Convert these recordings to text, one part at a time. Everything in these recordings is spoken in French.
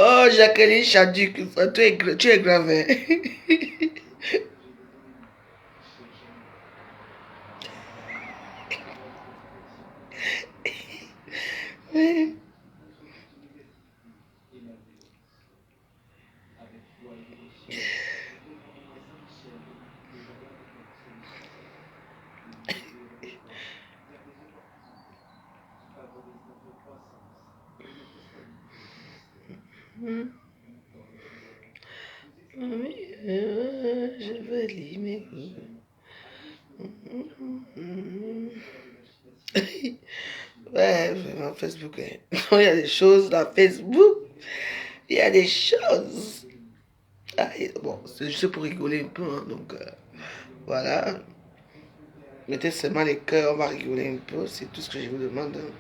Oh, Jacqueline Chaduc, tu es grave. Oui, je vais lire mes ouais, vraiment, Facebook. Hein. Il y a des choses dans Facebook. Il y a des choses. Ah, bon, c'est juste pour rigoler un peu. Hein, donc, voilà. Mettez seulement les cœurs, on va rigoler un peu. C'est tout ce que je vous demande. Hein.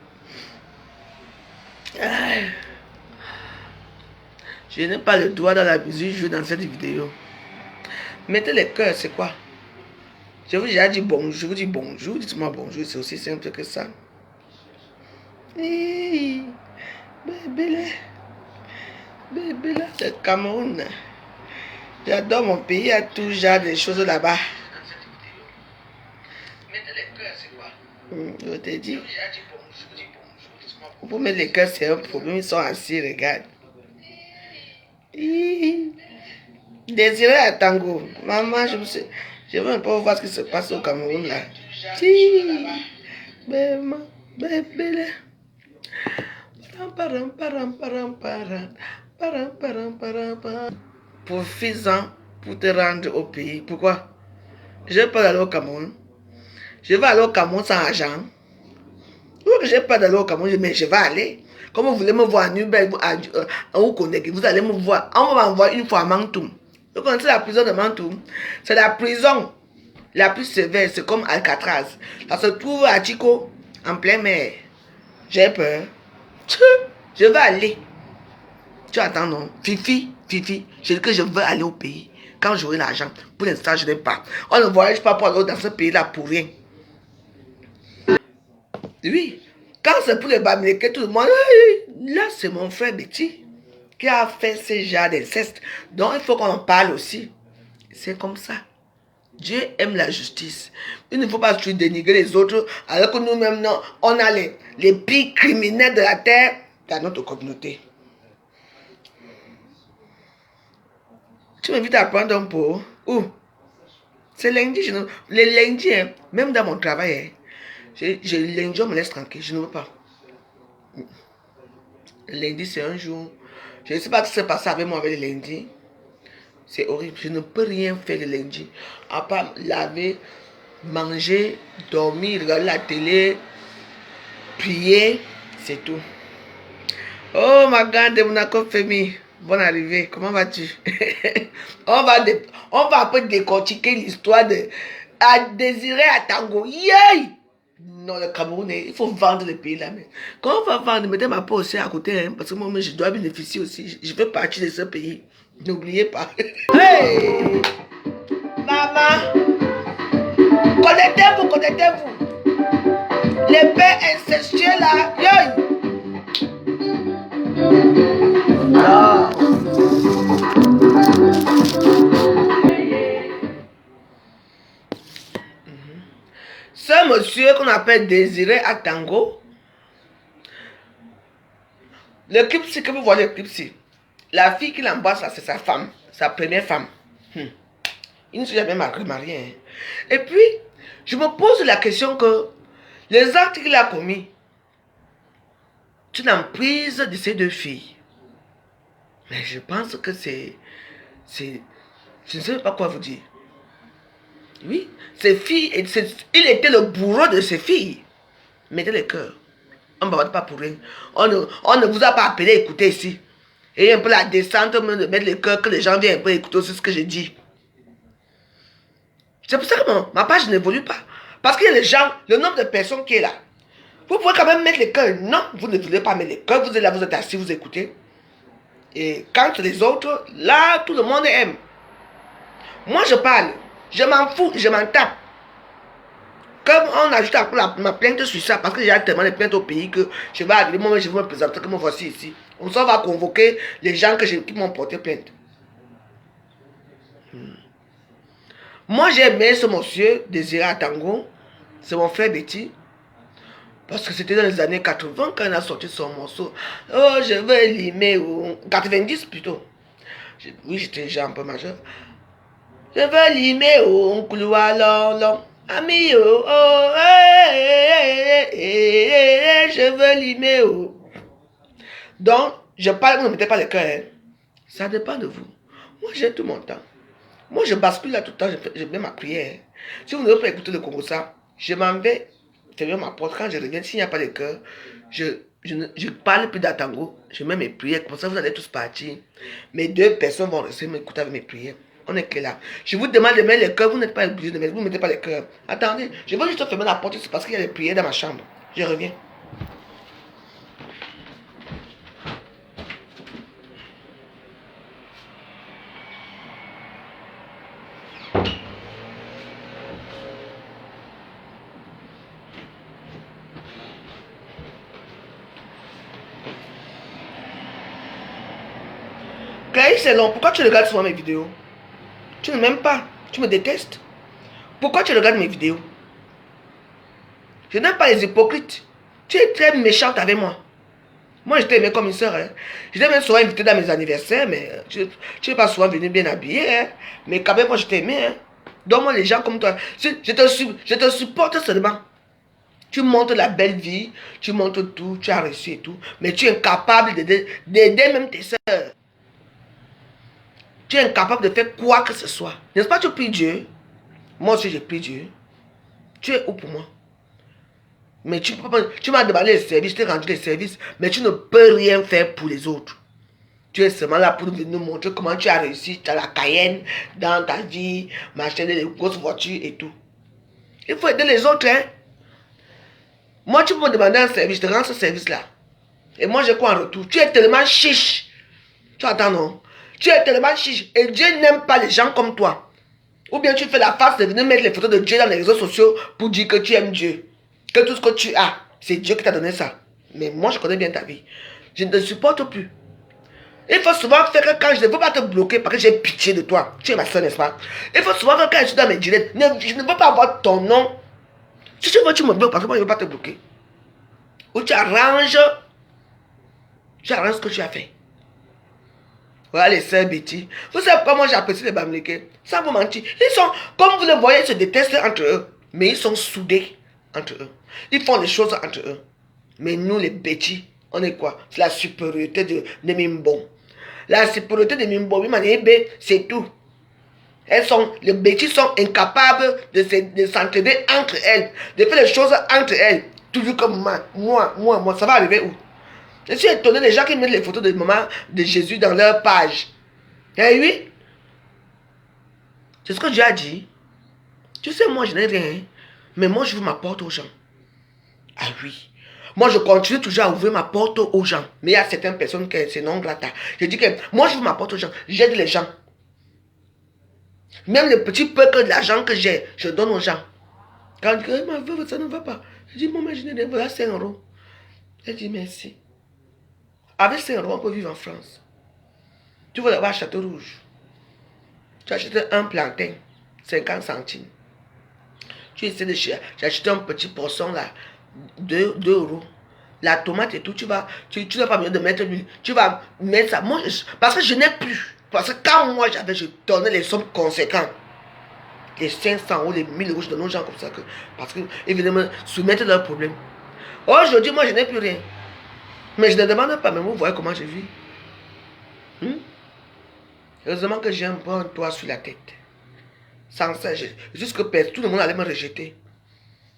Ah, je n'ai pas le doigt dans la musique, je joue dans cette vidéo. Mettez les cœurs, c'est quoi? Je vous ai déjà dit bonjour, je vous dis bonjour, dites-moi bonjour, c'est aussi simple que ça. Hey, bébé là, c'est le Cameroun. J'adore mon pays, il y a tout genre de choses là-bas. Mettez les cœurs, c'est quoi? Je t'ai dit. Pour mettre les cœurs, c'est un problème, ils sont assis, regarde. Désiré à Tango. Maman, je veux un peu voir ce qui se passe au Cameroun là. Si. Bébé là. Profites-en pour te rendre au pays. Pourquoi? Je ne vais pas aller au Cameroun. Je vais aller au Cameroun sans argent. Je n'ai pas d'aller au Cameroun, mais je vais aller. Comme vous voulez me voir en Uber, vous allez me voir. On va m'envoyer une fois à Mantoum. Vous connaissez la prison de Mantoum? C'est la prison la plus sévère. C'est comme Alcatraz. Ça se trouve à Chico, en plein mer. J'ai peur. Je vais aller. Tu attends, non? Fifi, je dis que je veux aller au pays. Quand j'aurai l'argent, pour l'instant, je n'ai pas. On ne voyage pas pour aller dans ce pays-là pour rien. Oui. Quand c'est pour les Bamileke, tout le monde, là, c'est mon frère Betty qui a fait ce genre d'inceste. Donc, il faut qu'on en parle aussi. C'est comme ça. Dieu aime la justice. Il ne faut pas toujours dénigrer les autres, alors que nous-mêmes, on a les pires criminels de la terre dans notre communauté. Tu m'invites à prendre un pot? Où? C'est lundi. Les lundis, hein, même dans mon travail, hein, lundi, on me laisse tranquille. Je ne veux pas. Le lundi, c'est un jour. Je ne sais pas ce qui s'est passé avec moi avec le lundi. C'est horrible. Je ne peux rien faire le lundi. À part laver, manger, dormir, regarder la télé, prier. C'est tout. Oh, ma grande Monaco Femi. Bonne arrivée. Comment vas-tu? on va un peu décortiquer l'histoire de Désiré à Tango. Yay! Non, le Cameroun, il faut vendre le pays là. Mais quand on va vendre, mettez ma peau aussi à côté, hein, parce que moi, je dois bénéficier aussi. Je fais partie de ce pays. N'oubliez pas. Hey! Maman! Connectez-vous, connectez-vous. Les pères incestueux là, yoy! Non. Ce monsieur qu'on appelle Désiré à Tango, le clip-ci que vous voyez, le clip-ci, la fille qui l'embrasse là, c'est sa femme, sa première femme. Il ne s'est jamais marié. Hein. Et puis, je me pose la question que les actes qu'il a commis, c'est une emprise de ces deux filles. Mais je pense que c'est... Je ne sais pas quoi vous dire. Oui, ces filles, il était le bourreau de ces filles. Mettez le cœur. On ne va pas pour rien. On ne vous a pas appelé à écouter ici. Et un peu la descente de mettre le cœur, que les gens viennent un peu écouter aussi ce que je dis. C'est pour ça que ma page n'évolue pas. Parce qu'il y a les gens, le nombre de personnes qui est là. Vous pouvez quand même mettre les cœurs. Non, vous ne voulez pas mettre les cœurs. Vous êtes là, vous êtes assis, vous écoutez. Et quand les autres, là, tout le monde aime. Moi, je parle. Je m'en fous, je m'en tape. Comme on ajoute ma plainte sur ça, parce que j'ai tellement de plaintes au pays que je vais arriver, moi, je vais me présenter comme voici ici. On s'en va convoquer les gens qui m'ont porté plainte. Moi, j'ai aimé ce monsieur, Désiré Atango. C'est mon frère Betty. Parce que c'était dans les années 80 quand il a sorti son morceau. Oh, je veux limer. 90 plutôt. Oui, j'étais déjà un peu majeur. Je veux limer un couloir long. Ami, je veux limer. Donc, je parle, vous ne mettez pas le cœur. Hein. Ça dépend de vous. Moi, j'ai tout mon temps. Moi, je bascule là tout le temps, je mets ma prière. Si vous ne voulez pas écouter le Congo, ça, je m'en vais fermer ma porte. Quand je reviens, s'il n'y a pas de cœur, je parle plus d'Atango. Je mets mes prières. Comme ça, vous allez tous partir. Mes 2 personnes vont rester m'écouter avec mes prières. On est que là. Je vous demande de mettre le cœur. Vous n'êtes pas obligé de mettre. Vous ne mettez pas le cœur. Attendez, je veux juste fermer la porte. C'est parce qu'il y a des prières dans ma chambre. Je reviens. Claire, c'est long. Pourquoi tu regardes souvent mes vidéos? Tu ne m'aimes pas. Tu me détestes. Pourquoi tu regardes mes vidéos? Je n'aime pas les hypocrites. Tu es très méchante avec moi. Moi, je t'ai aimé comme une soeur. Hein. Je t'ai même souvent invité dans mes anniversaires, mais tu n'es pas souvent venu bien habillé. Hein. Mais quand même, moi, je t'ai aimé. Hein. Donne-moi les gens comme toi. Je te supporte seulement. Tu montres la belle vie, tu montres tout, tu as réussi et tout. Mais tu es incapable d'aider même tes soeurs. Tu es incapable de faire quoi que ce soit. N'est-ce pas, tu pries Dieu? Moi aussi, je prie Dieu. Tu es où pour moi? Mais tu m'as demandé les services, je t'ai rendu les services, mais tu ne peux rien faire pour les autres. Tu es seulement là pour nous montrer comment tu as réussi, tu as la Cayenne dans ta vie, m'acheter des grosses voitures et tout. Il faut aider les autres, hein. Moi, tu peux me demander un service, je te rends ce service-là. Et moi, j'ai quoi en retour? Tu es tellement chiche. Tu entends, non? Tu es tellement chiche. Et Dieu n'aime pas les gens comme toi. Ou bien tu fais la farce de venir mettre les photos de Dieu dans les réseaux sociaux pour dire que tu aimes Dieu. Que tout ce que tu as, c'est Dieu qui t'a donné ça. Mais moi, je connais bien ta vie. Je ne te supporte plus. Il faut souvent faire que quand je ne veux pas te bloquer parce que j'ai pitié de toi. Tu es ma soeur, n'est-ce pas? Il faut souvent faire quand je suis dans mes directs. Je ne veux pas avoir ton nom. Si tu veux, tu me bloques parce que moi, je ne veux pas te bloquer. Ou tu arranges ce que tu as fait. Voilà les sœurs Betty. Vous savez pourquoi moi j'apprécie les Bamileke? Sans vous mentir. Ils sont, comme vous le voyez, ils se détestent entre eux. Mais ils sont soudés entre eux. Ils font des choses entre eux. Mais nous, les Betty, on est quoi? C'est la supériorité de Mimbon. La supériorité de Mimbon, c'est tout. Les Betty sont incapables de s'entraider entre elles. De faire les choses entre elles. Toujours comme moi. Ça va arriver où? Je suis étonné des gens qui mettent les photos de maman de Jésus dans leur page. Eh oui. C'est ce que Dieu a dit. Tu sais, moi, je n'ai rien. Mais moi, je ouvre ma porte aux gens. Ah oui. Moi, je continue toujours à ouvrir ma porte aux gens. Mais il y a certaines personnes qui c'est non grata. Je dis que moi, je ouvre ma porte aux gens. J'aide les gens. Même le petit peu de l'argent que j'ai, je donne aux gens. Quand ils disent, ma veuve, ça ne va pas. Je dis, moi, je n'ai rien. Voilà 5 euros. Je dis, merci. Avec 5 euros, on peut vivre en France. Tu veux avoir Château Rouge. Tu achètes un plantain, 50 centimes. Tu essaies de acheter un petit poisson là, 2 euros. La tomate et tout, tu n'as pas besoin de mettre l'huile. Tu vas mettre ça. Moi, parce que je n'ai plus. Parce que quand moi j'avais, je donnais les sommes conséquentes. Les 500 ou les 1000 euros, je donne aux gens comme ça. Parce que, évidemment, soumettre leurs problèmes. Aujourd'hui, moi, je n'ai plus rien. Mais je ne demande pas, mais vous voyez comment je vis. Heureusement que j'ai un bon toit sur la tête. Sans ça, jusque tout le monde allait me rejeter.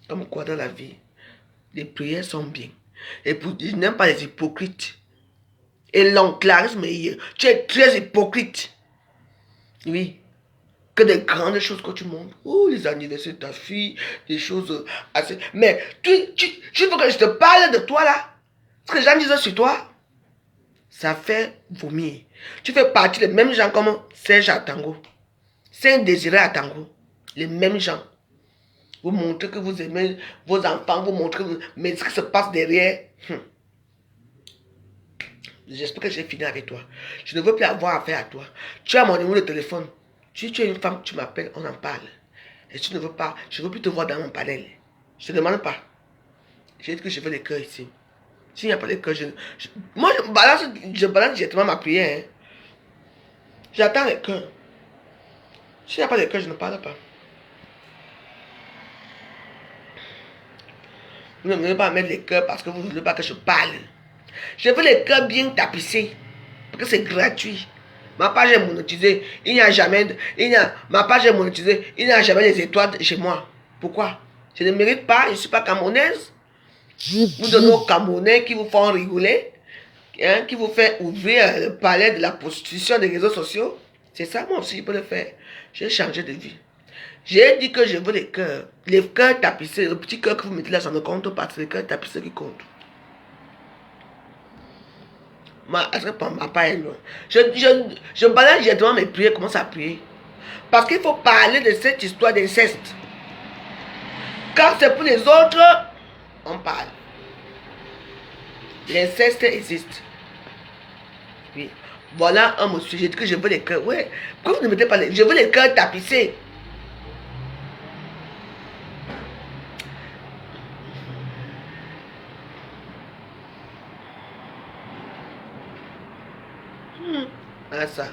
Comme quoi dans la vie, les prières sont bien. Et je n'aime pas les hypocrites. Et l'enclarisme, tu es très hypocrite. Oui. que des grandes choses que tu montres. Oh, les anniversaires de ta fille, des choses assez... Mais tu veux que je te parle de toi là? Ce que les gens disent sur toi, ça fait vomir. Tu fais partie des mêmes gens comme Serge Atango. Saint-Désiré Atango. Les mêmes gens. Vous montrez que vous aimez vos enfants, vous montrez... Mais ce qui se passe derrière... J'espère que j'ai fini avec toi. Je ne veux plus avoir affaire à toi. Tu as mon numéro de téléphone. Si tu es une femme, tu m'appelles, on en parle. Et si tu ne veux pas, je ne veux plus te voir dans mon panel. Je ne te demande pas. J'ai dit que je veux les cœurs ici. S'il n'y a pas de cœurs, moi, je balance directement ma prière. Hein. J'attends les cœurs. S'il n'y a pas de cœurs, je ne parle pas. Vous ne voulez pas mettre les cœurs parce que vous ne voulez pas que je parle. Je veux les cœurs bien tapissés. Parce que c'est gratuit. Ma page est monétisée. Il n'y a jamais... ma page est monétisée. Il n'y a jamais des étoiles chez moi. Pourquoi? Je ne mérite pas. Je ne suis pas camerounaise. Vous donnez aux Camerounais qui vous font rigoler. Hein, qui vous fait ouvrir le palais de la prostitution des réseaux sociaux. C'est ça, moi aussi, je peux le faire. J'ai changé de vie. J'ai dit que je veux les cœurs. Les cœurs tapissés. Le petit cœur que vous mettez là, ça ne compte pas. C'est les cœurs tapissés qui comptent. Je balance directement mes prières, commence à prier. Parce qu'il faut parler de cette histoire d'inceste. Quand c'est pour les autres, on parle. L'inceste existe. Oui. Voilà un monsieur. J'ai dit que je veux les cœurs. Ouais. Pourquoi vous ne mettez pas les... Je veux les cœurs tapissés. Ah ça.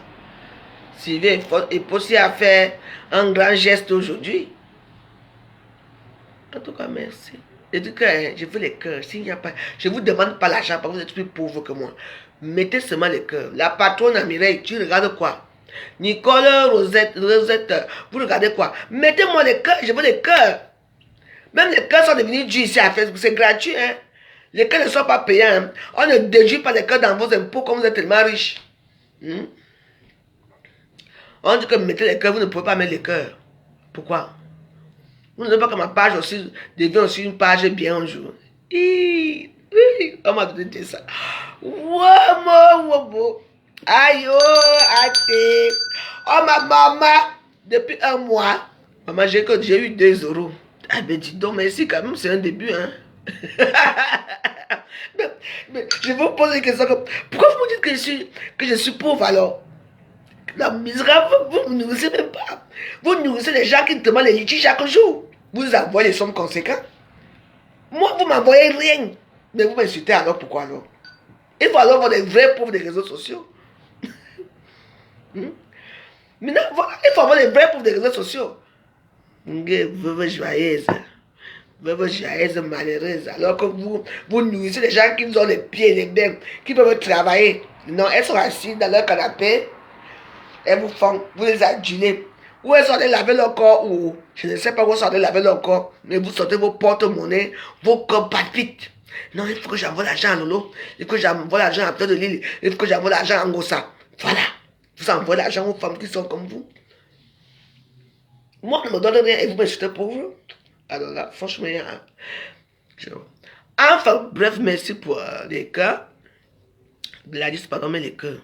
Sylvie est possible à faire un grand geste aujourd'hui. En tout cas, merci. Je dis que je veux les cœurs. S'il n'y a pas, je ne vous demande pas l'argent parce que vous êtes plus pauvre que moi. Mettez seulement les cœurs. La patronne à Mireille, tu regardes quoi? Nicole, Rosette, vous regardez quoi? Mettez-moi les cœurs, je veux les cœurs. Même les cœurs sont devenus durs ici à Facebook, c'est gratuit. Hein? Les cœurs ne sont pas payants. Hein? On ne déduit pas les cœurs dans vos impôts comme vous êtes tellement riches. On dit que mettez les cœurs, vous ne pouvez pas mettre les cœurs. Pourquoi? Vous ne savez pas que ma page aussi devient aussi une page bien un jour. Oui, on m'a donné ça. Aïe, oh, athée. Oh, ma maman, depuis un mois, maman, j'ai eu 2 euros. Ah, ben dis donc, merci quand même, c'est un début, hein. mais je vous pose une question. Pourquoi vous me dites que je suis pauvre alors? La misérable, vous ne nourrissez même pas. Vous nourrissez les gens qui demandent les litiges chaque jour. Vous envoyez les sommes conséquentes. Moi, vous m'envoyez rien. Mais vous m'insultez alors, pourquoi alors? Il faut alors avoir des vrais pauvres des réseaux sociaux. Maintenant, voilà, il faut avoir des vrais pauvres des réseaux sociaux. Veuve joyeuse. Veuve joyeuse malheureuse. Alors que vous nourrissez les gens qui ont les pieds et les mains, qui peuvent travailler. Non, elles sont assises dans leur canapé. Elles vous font, vous les adulez. Où elles sont allées laver leur corps, ou je ne sais pas où elles sont allées laver leur corps, mais vous sortez vos porte-monnaies, vos corps palpitent. Non, il faut que j'envoie l'argent à Lolo, il faut que j'envoie l'argent à Fleur de Lille, il faut que j'envoie l'argent à Ngossa. Voilà, vous envoyez l'argent aux femmes qui sont comme vous. Moi, on ne me donne rien et vous m'insultez pour vous. Alors là, franchement, enfin, bref, merci pour les cœurs. Gladys, pardon, mais les cœurs.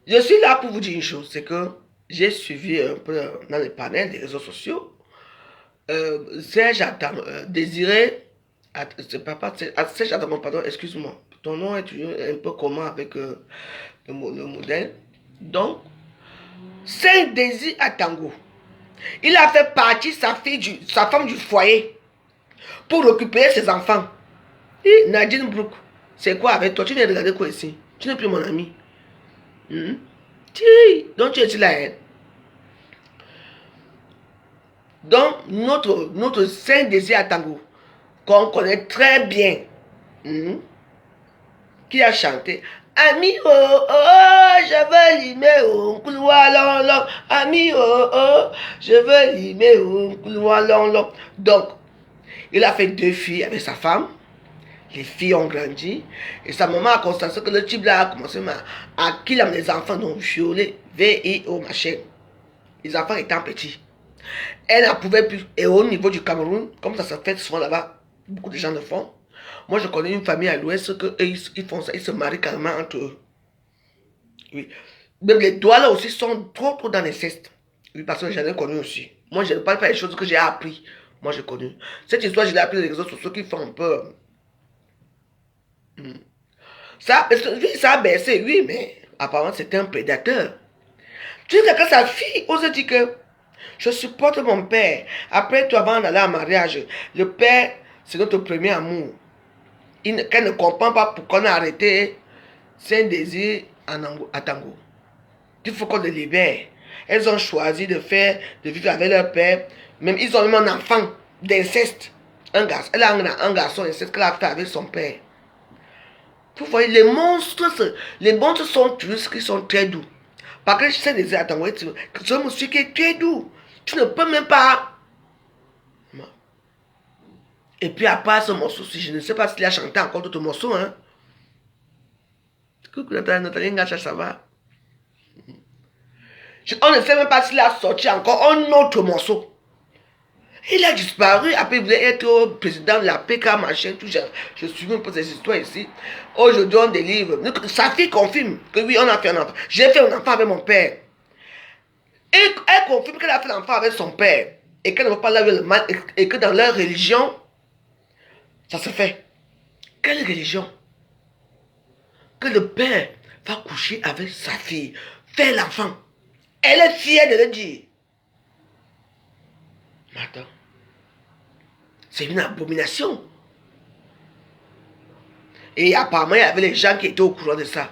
Je suis là pour vous dire une chose, c'est que j'ai suivi un peu dans les panels des réseaux sociaux. Serge Désiré, Serge Atango, pardon, excuse-moi. Ton nom est un peu commun avec le modèle. Donc, Saint-Désir Atango, il a fait partie sa femme du foyer pour récupérer ses enfants. Et Nadine Brook, c'est quoi avec toi? Tu viens regarder quoi ici? Tu n'es plus mon ami. Donc tu es là. Hein? Donc notre Saint-Désir Atango, qu'on connaît très bien, qui a chanté Ami oh oh, je veux limer au couloir long long. Ami oh oh, je veux limer au couloir long long. Donc, il a fait 2 filles avec sa femme. Les filles ont grandi. Et sa maman a constaté que le type là a commencé à qu'il a les enfants donc violés, VIO machin. les enfants étant petits. Elle n'en pouvait plus. Et au niveau du Cameroun, comme ça se fait souvent là-bas, beaucoup de gens le font. Moi, je connais une famille à l'ouest que ils font ça, ils se marient carrément entre eux. Oui. Même les doigts là aussi sont trop dans les cestes. Oui, parce que j'en ai connu aussi. Moi, je ne parle pas des choses que j'ai appris. Moi, j'ai connu. Cette histoire, je l'ai appris dans les réseaux sociaux qui font un peu. Ça, oui, ça a baissé, oui, mais apparemment, c'était un prédateur. Tu sais que sa fille ose dire que je supporte mon père. Après tout, avant d'aller en mariage, le père, c'est notre premier amour. Qu'elle ne comprend pas pourquoi on a arrêté. C'est un désir à Tango. Il faut qu'on le libère. Elles ont choisi de vivre avec leur père. Même ils ont même un enfant d'inceste. Un garçon. Elle a un garçon d'inceste qu'elle a fait avec son père. Vous voyez, les monstres sont tous qui sont très doux. Parce que je sais des à Tango, je me suis qui est très doux. Tu ne peux même pas. Et puis à part ce morceau, si je ne sais pas s'il a chanté encore d'autres morceaux, hein. Coucou Nathalie Ngacha, ça va? On ne sait même pas s'il a sorti encore un autre morceau. Il a disparu. Après, il voulait être président de la PK, machin, tout. Je suis un peu ces histoires ici. Aujourd'hui, on délivre. Sa fille confirme que oui, on a fait un enfant. J'ai fait un enfant avec mon père. Et elle confirme qu'elle a fait un enfant avec son père. Et qu'elle ne veut pas laver le mal. Et que dans leur religion, ça se fait. Quelle religion? Que le père va coucher avec sa fille, faire l'enfant. Elle est fière de le dire. Mais attends. C'est une abomination. Et apparemment, il y avait les gens qui étaient au courant de ça.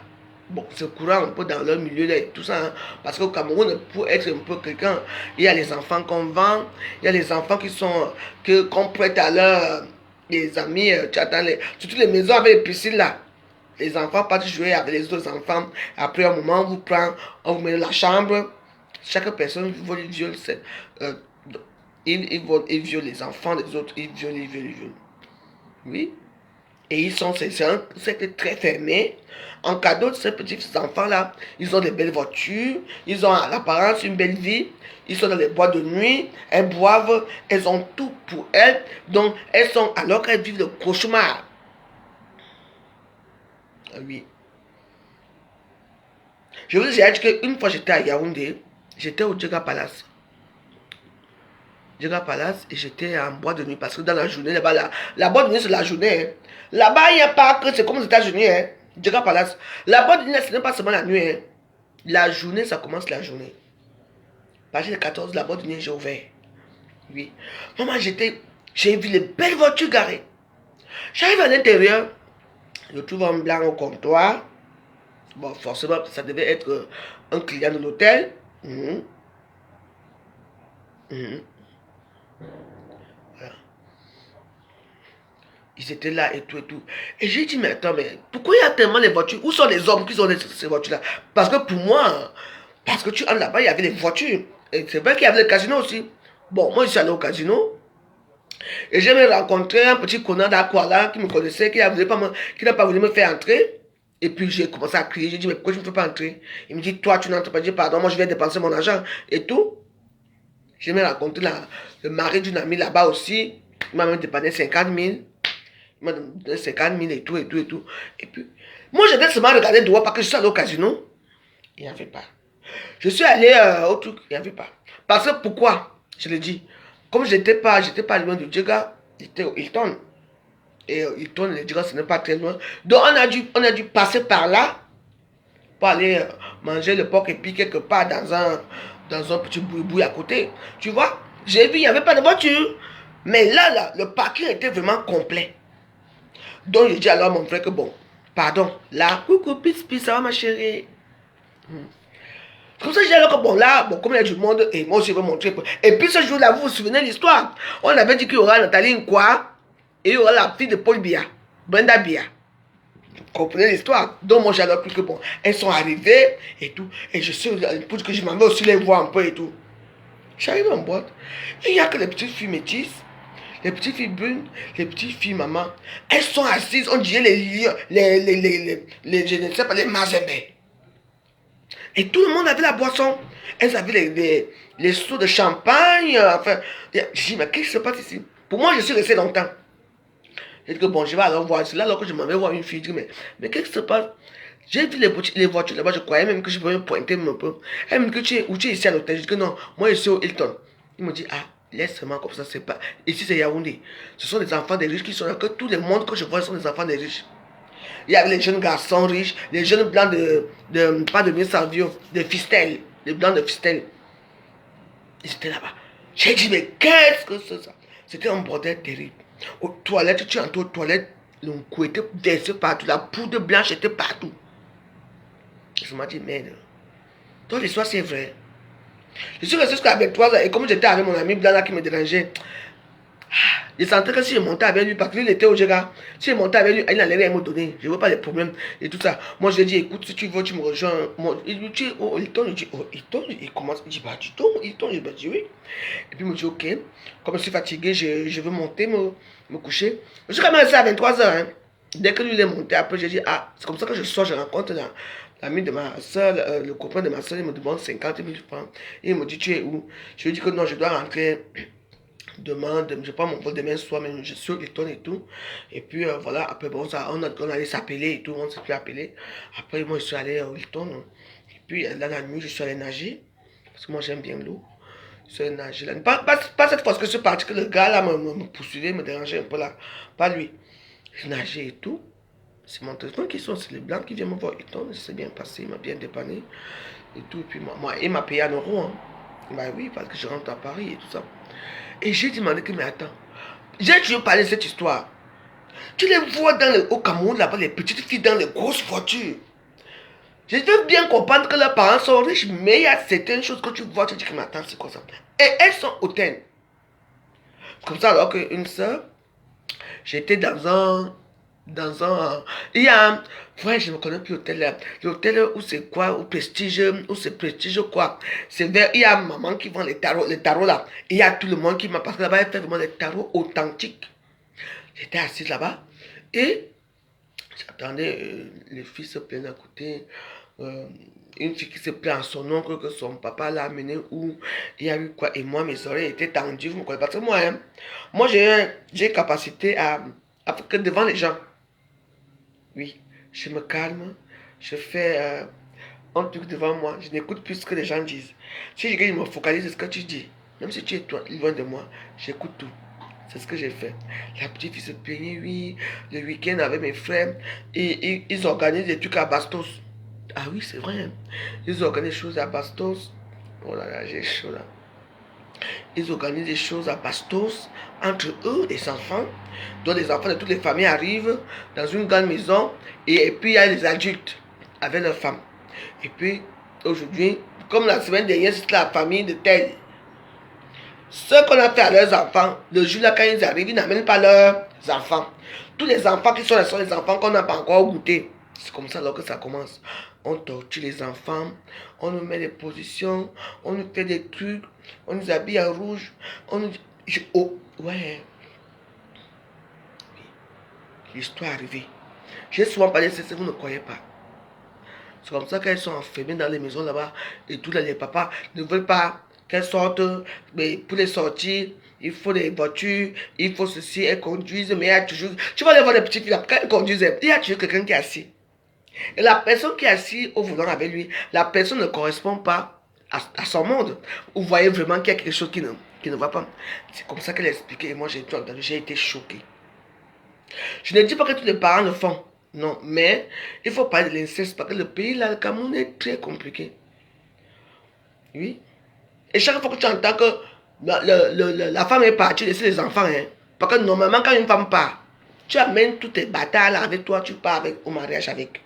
Bon, c'est courant un peu dans leur milieu là, et tout ça. Hein, parce qu'au Cameroun, pour être un peu quelqu'un, il y a les enfants qu'on vend, il y a les enfants qu'on prête à les amis. Tu attends, surtout les maisons avec les piscines là. Les enfants partent jouer avec les autres enfants. Après un moment, on vous prend, on vous met dans la chambre. Chaque personne viole, il viole les enfants des autres. Il viole. Oui. Et c'est un cercle très fermé. En cadeau de ces petits enfants-là, ils ont des belles voitures, ils ont à l'apparence une belle vie, ils sont dans les boîtes de nuit, elles boivent, elles ont tout pour elles. Donc, elles sont, alors qu'elles vivent le cauchemar. Oui. Je vous ai dit qu'une fois j'étais à Yaoundé, j'étais au Djega Palace. Djega Palace et j'étais en boîte de nuit parce que dans la journée, là-bas, la boîte de nuit c'est la journée. Hein. Là-bas, il n'y a pas que c'est comme aux États-Unis. Hein. Djega Palace. La boîte de nuit, ce n'est pas seulement la nuit. Hein. La journée, ça commence la journée. À partir de 14, la boîte de nuit, j'ai ouvert. Oui. Maman, j'ai vu les belles voitures garées. J'arrive à l'intérieur, je trouve un blanc au comptoir. Bon, forcément, ça devait être un client de l'hôtel. Voilà. Ils étaient là et tout et tout. Et j'ai dit, mais attends, mais pourquoi il y a tellement de voitures? Où sont les hommes qui ont ces voitures-là? Parce que pour moi, parce que tu entres là-bas, il y avait des voitures. Et c'est vrai qu'il y avait le casino aussi. Bon, moi, je suis allé au casino. Et j'ai même rencontré un petit connard d'Aquala qui me connaissait, qui n'a pas voulu me faire entrer. Et puis j'ai commencé à crier, j'ai dit, mais pourquoi tu ne me fais pas entrer? Il me dit, toi, tu n'entres pas. J'ai dit, pardon, moi je vais dépenser mon argent et tout. J'ai même rencontré le mari d'une amie là-bas aussi. Il m'a même dépanné 50 000. Il m'a donné 50 000 et tout, et tout, et tout. Et puis, moi j'étais seulement regardé dehors parce que je suis allé au casino. Il n'y avait pas. Je suis allé au truc, il n'y avait pas. Parce que pourquoi? Je le dis. Comme j'étais pas loin du Djega, j'étais au Hilton. Et Hilton, le Djega, ce n'est pas très loin. Donc on a dû passer par là pour aller manger le porc épi quelque part dans un petit boui-boui à côté. Tu vois, j'ai vu, il n'y avait pas de voiture. Mais là, le parking était vraiment complet. Donc j'ai dit alors à mon frère que bon, pardon, là, coucou, peace, ça va ma chérie. Comme ça, j'ai dit alors que bon, là, bon, comme il y a du monde, et moi aussi je vais montrer. Et puis ce jour-là, vous vous souvenez de l'histoire? On avait dit qu'il y aura Nathalie Nkwa et il y aura la fille de Paul Biya, Brenda Biya. Vous comprenez l'histoire? Donc moi j'ai alors cru que bon, elles sont arrivées et tout. Et je suis pour que je m'en vais aussi les voir un peu et tout. J'arrive en boîte. Et il n'y a que les petites filles métisses, les petites filles brunes, les petites filles maman. Elles sont assises, on dirait je ne sais pas, les mazembés. Et tout le monde avait la boisson. Elles avaient les seaux de champagne. Enfin, je dis, mais qu'est-ce qui se passe ici? Pour moi, je suis resté longtemps. J'ai dit que bon, je vais alors voir. C'est là alors que je m'en vais voir une fille. Je dis, mais qu'est-ce qui se passe? J'ai vu les voitures là-bas, je croyais même que je pouvais me pointer un peu. Elle me dit que tu es ici à l'hôtel. Je dis que non, moi je suis au Hilton. Il me dit, ah, laisse-moi comme ça, c'est pas. Ici c'est Yaoundé. Ce sont des enfants des riches qui sont là, que tous les mondes que je vois sont des enfants des riches. Il y avait les jeunes garçons riches, les jeunes blancs pas de Miss-Savio, de Fistel, les blancs de Fistel. Ils étaient là-bas. J'ai dit, mais qu'est-ce que c'est ça? C'était un bordel terrible. Aux toilettes, tu entres aux toilettes, le cou était versé partout, la poudre blanche était partout. Je me dis, merde. Donc l'histoire c'est vrai. Je suis resté jusqu'à 23 ans et comme j'étais avec mon ami blanc là qui me dérangeait, je sentais que si je montais avec lui, parce qu'il était au Jega, si je montais avec lui, il allait rien me donner. Je ne veux pas les problèmes et tout ça. Moi, je lui ai dit, écoute, si tu veux, tu me rejoins. Il me dit, oh, Hilton, il dit, oh, Hilton, il commence, il dit, bah, du tout, Hilton, je lui dis, oui. Et puis, il me dit, ok, comme je suis fatigué, je veux monter, me coucher. Je suis quand même resté à 23 heures. Hein. Dès que lui, il est monté, après, j'ai dit, ah, c'est comme ça que je sors, je rencontre l'ami de ma soeur, le copain de ma soeur, il me demande 50 000 francs. Et il me dit, tu es où? Je lui dis que non, je dois rentrer. Demande, je prends mon vol demain soir, mais je suis au Hilton et tout. Et puis voilà, après bon, on allait s'appeler et tout, on s'est plus appelé. Après, moi, je suis allé au Hilton. Et puis là, la nuit, je suis allé nager. Parce que moi, j'aime bien l'eau. Je suis allé nager là. Pas cette fois que je suis parti, que le gars là me poursuivait, me dérangeait un peu là. Pas lui. Je nageais et tout. C'est mon téléphone qui sont, c'est les blancs qui viennent me voir au Hilton. Ça s'est bien passé, il m'a bien dépanné. Et tout. Et puis moi il m'a payé en euros. Hein. Bah oui, parce que je rentre à Paris et tout ça. Et j'ai demandé que, mais attends, j'ai toujours parlé de cette histoire. Tu les vois au Cameroun, là-bas, les petites filles dans les grosses voitures. Je veux bien comprendre que leurs parents sont riches, mais il y a certaines choses que tu vois, tu dis que, mais attends, c'est quoi ça? Et elles sont hautaines. Comme ça, alors qu'une soeur, j'étais il y a un, ouais, je ne me connais plus l'hôtel, l'hôtel où c'est quoi, où c'est prestige quoi, c'est vers, il y a maman qui vend les tarots là, il y a tout le monde qui m'a, parce que là-bas, elle fait vraiment des tarots authentiques. J'étais assise là-bas, et j'attendais, les filles se plaignent à côté, une fille qui se plaint à son oncle que son papa l'a amené où il y a eu quoi, et moi, mes oreilles étaient tendues, vous me connaissez, parce que moi, hein, moi j'ai capacité à que devant les gens, oui, je me calme, je fais un truc devant moi, je n'écoute plus ce que les gens disent. Si je me focalise sur ce que tu dis, même si tu es toi, loin de moi, j'écoute tout. C'est ce que j'ai fait. La petite fille se plaignait, oui, le week-end avec mes frères, et ils organisent des trucs à Bastos. Ah oui, c'est vrai. Hein. Ils organisent des choses à Bastos. Oh là là, j'ai chaud là. Ils organisent des choses à Bastos entre eux, les enfants. Donc les enfants de toutes les familles arrivent dans une grande maison et puis il y a les adultes avec leurs femmes. Et puis aujourd'hui, comme la semaine dernière, c'est la famille de tel. Ce qu'on a fait à leurs enfants, le jour là quand ils arrivent, ils n'amènent pas leurs enfants. Tous les enfants qui sont là sont les enfants qu'on n'a pas encore goûté. C'est comme ça alors que ça commence. On torture les enfants, on nous met des positions, on nous fait des trucs, on nous habille en rouge, on nous... Oh, ouais. L'histoire est arrivée. J'ai souvent parlé de ça, vous ne croyez pas. C'est comme ça qu'elles sont enfermées dans les maisons là-bas. Et tous les papas ne veulent pas qu'elles sortent. Mais pour les sortir, il faut des voitures, il faut ceci, elles conduisent. Mais il y a toujours... Tu vas aller voir les petites filles, quand elles conduisent, il y a toujours quelqu'un qui est assis. Et la personne qui est assise au volant avec lui, la personne ne correspond pas à son monde. Vous voyez vraiment qu'il y a quelque chose qui ne va pas. C'est comme ça qu'elle a expliqué. Et moi, j'ai tout entendu, j'ai été choqué. Je ne dis pas que tous les parents le font. Non, mais il faut parler de l'inceste parce que le pays, là, le Cameroun est très compliqué. Oui. Et chaque fois que tu entends que la femme est partie, laisser les enfants, hein, parce que normalement, quand une femme part, tu amènes tous tes batailles avec toi, tu pars au mariage avec.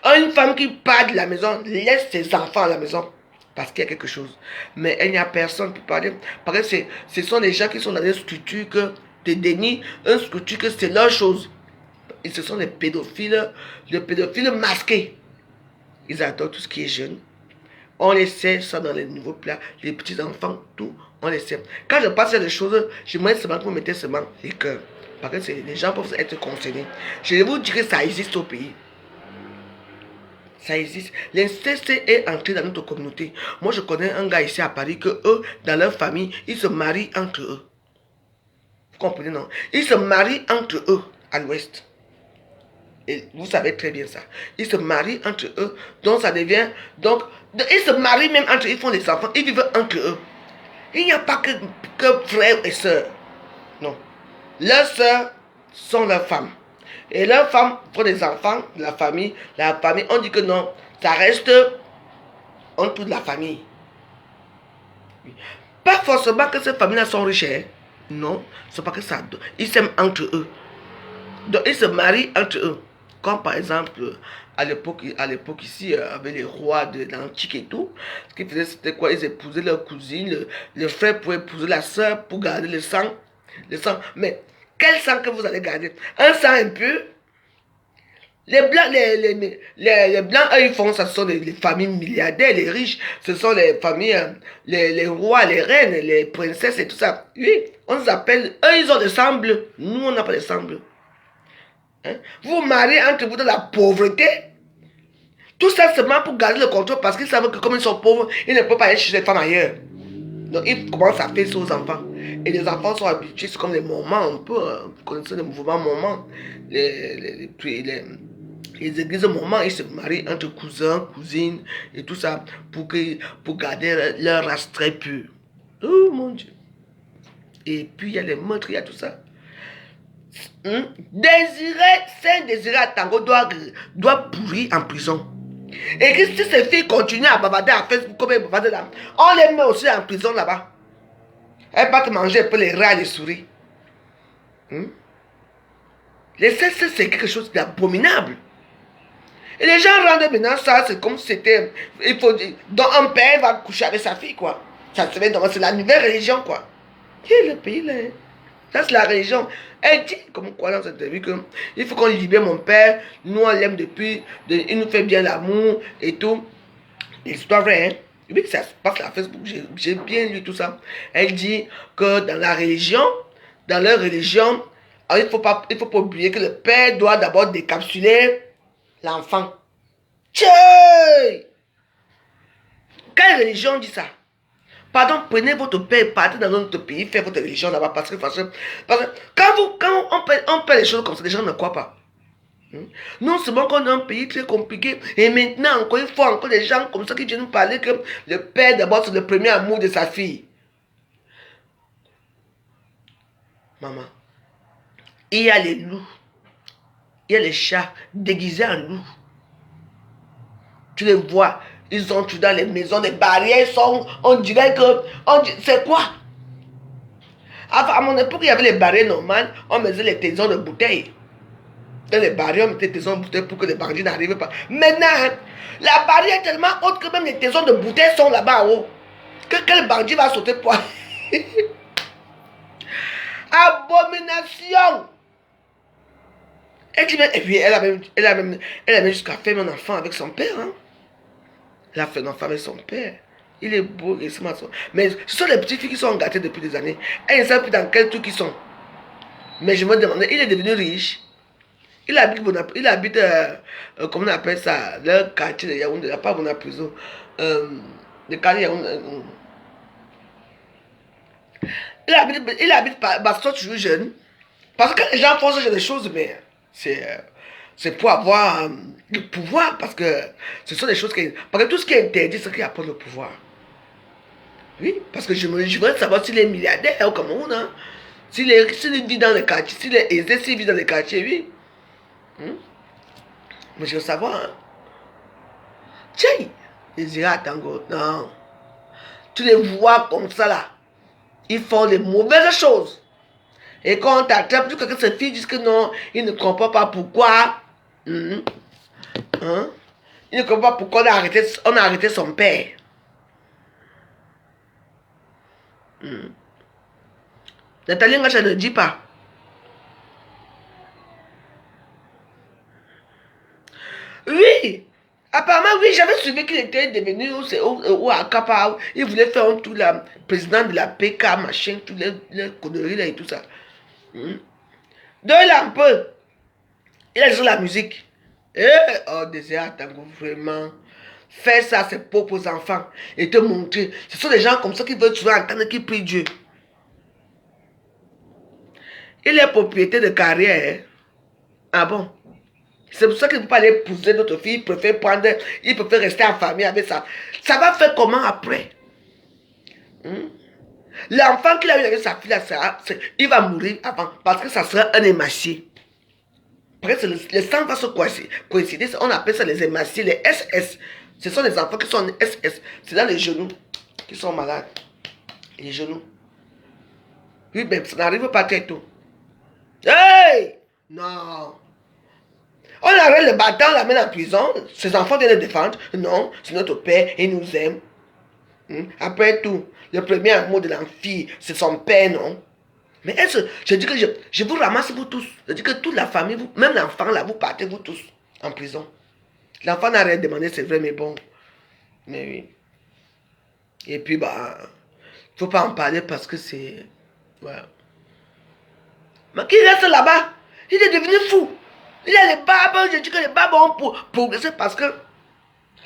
Une femme qui part de la maison, laisse ses enfants à la maison. Parce qu'il y a quelque chose. Mais il n'y a personne pour parler. Parce que ce sont les gens qui sont dans des structures que des dénis, une structure que c'est leur chose. Et ce sont les pédophiles masqués. Ils adorent tout ce qui est jeune. On les sait, ça dans les nouveaux plats, les petits enfants, tout, on les sait. Quand je passe à des choses, je me seulement que vous mettez seulement les cœurs. Parce que les gens peuvent être concernés. Je vais vous dire que ça existe au pays. Ça existe. L'inceste est entré dans notre communauté. Moi, je connais un gars ici à Paris que eux, dans leur famille, ils se marient entre eux. Vous comprenez, non? Ils se marient entre eux à l'ouest. Et vous savez très bien ça. Ils se marient entre eux. Donc, ça devient... Donc, ils se marient même entre eux. Ils font des enfants. Ils vivent entre eux. Il n'y a pas que frères et sœurs. Non. Leurs sœurs sont leurs femmes. Et leurs femmes font des enfants de la famille. La famille, on dit que non, ça reste en toute la famille. Pas forcément que ces familles-là sont riches. Hein. Non, c'est pas que ça. Ils s'aiment entre eux. Donc, ils se marient entre eux. Comme par exemple, à l'époque ici, avec les rois de l'Antique et tout, ce qu'ils faisaient, c'était quoi? Ils épousaient leur cousine, le frère pouvait épouser la soeur pour garder le sang. Le sang. Mais quel sang que vous allez garder? Un sang impur. Les blancs, les blancs, eux, ils font ça, ce sont les familles milliardaires, les riches, ce sont les familles, les rois, les reines, les princesses et tout ça. Oui, on les appelle, eux, ils ont des sang bleu. Nous, on n'a pas de sang bleu. Hein? Vous mariez entre vous de la pauvreté. Tout ça seulement pour garder le contrôle parce qu'ils savent que comme ils sont pauvres, ils ne peuvent pas aller chercher les femmes ailleurs. Donc ils commencent à faire ça aux enfants. Et les enfants sont habitués, c'est comme les moments un peu, vous connaissez les mouvements moments, les églises moments, ils se marient entre cousins, cousines et tout ça pour garder leur race très pure. Oh mon Dieu. Et puis il y a les meurtres, il y a tout ça. Saint-Désiré à Tango doit pourrir en prison. Et que si ces filles continuent à bavarder à Facebook comme elles bavardent là, on les met aussi en prison là-bas. Elles partent manger un peu les rats et les souris. Les sexe, c'est quelque chose d'abominable. Et les gens rendent maintenant ça, c'est comme si c'était... Il faut dire, donc un père va coucher avec sa fille, quoi. Ça se fait, c'est la nouvelle religion, quoi. Quel est le pays, là? Ça, c'est la religion. Elle dit, comme quoi, dans cette vie, qu'il faut qu'on libère mon père. Nous, on l'aime depuis. Il nous fait bien l'amour et tout. L'histoire vraie, hein. Oui, ça se passe à Facebook. J'ai bien lu tout ça. Elle dit que dans la religion, dans leur religion, il ne faut pas oublier que le père doit d'abord décapsuler l'enfant. Tchè! Quelle religion dit ça? Pardon, prenez votre père, partez dans notre pays, faites votre religion là-bas, parce que quand on perd les choses comme ça, les gens ne croient pas. Non, c'est bon qu'on a un pays très compliqué, et maintenant, encore il faut encore des gens comme ça qui viennent nous parler que le père, d'abord, c'est le premier amour de sa fille. Maman, il y a les loups, il y a les chats déguisés en loups. Tu les vois. Ils sont tous dans les maisons, les barrières sont, on dirait que, c'est quoi? À mon époque, il y avait les barrières normales, on mettait les taisons de bouteilles. Dans les barrières, on mettait les taisons de bouteilles pour que les bandits n'arrivent pas. Maintenant, la barrière est tellement haute que même les taisons de bouteilles sont là-bas en haut. Que quel bandit va sauter pour... Abomination! Et puis, elle a même jusqu'à faire un enfant avec son père, hein. Elle a fait un enfant avec son père. Il est beau et smart. Mais ce sont les petites filles qui sont gâtées depuis des années. Elles ne savent plus dans quel truc ils sont. Mais je me demandais, il est devenu riche. Il habite, comment on appelle ça, le quartier de Yaoundé, il n'y a pas Bona prison. Le quartier de Yaoundé. Il habite Baston toujours jeune. Parce que les gens font ce genre de choses, mais c'est pour avoir le pouvoir, parce que ce sont des choses qui... Parce que tout ce qui est interdit, c'est ce qui apporte le pouvoir. Oui, parce que je veux savoir s'il est milliardaire au Cameroun, hein. S'il vit dans les quartiers, s'il est aisé, s'il vit dans les quartiers, oui. Mais je veux savoir, hein. Tiens, les Ira Tango, non. Tu les vois comme ça, là. Ils font les mauvaises choses. Et quand on t'attrape, tu que ces filles disent que non, ils ne comprennent pas pourquoi. Ils ne comprennent pas pourquoi on a arrêté son père. Nathalie Ngacha ne dit pas. Oui, apparemment, oui, j'avais suivi qu'il était devenu ou à Kappa, il voulait faire tout la président de la PK, machin, toutes les conneries là et tout ça. Donc il a un peu, il a joué la musique. Eh, oh, désir, attends, vraiment. Faire ça, c'est propre aux enfants. Et te montrer. Ce sont des gens comme ça qui veulent souvent entendre qu'ils prient Dieu. Il est propriétaire de carrière. Hein? Ah bon? C'est pour ça qu'il ne peut pas aller épouser notre fille. Il préfère rester en famille avec ça. Ça va faire comment après? L'enfant qu'il a eu avec sa fille, il va mourir avant. Parce que ça sera un émacié. Après, le sang va se coïncider. On appelle ça les émaciés, les SS. Ce sont les enfants qui sont en SS. C'est dans les genoux qui sont malades. Les genoux. Oui, mais ça n'arrive pas très tôt. Hey! Non. On arrête le bâtard, on l'amène en prison. Ses enfants viennent le défendre. Non, c'est notre père, il nous aime. Après tout, le premier amour de la fille, c'est son père, non? Mais est-ce que je dis que je vous ramasse vous tous. Je dis que toute la famille, vous, même l'enfant là, vous partez vous tous en prison. L'enfant n'a rien demandé, c'est vrai, mais bon. Mais oui. Et puis, bah, il ne faut pas en parler parce que c'est... Voilà. Mais qui reste là-bas? Il est devenu fou. Il a les barbes, je dis que les barbes ont progressé parce que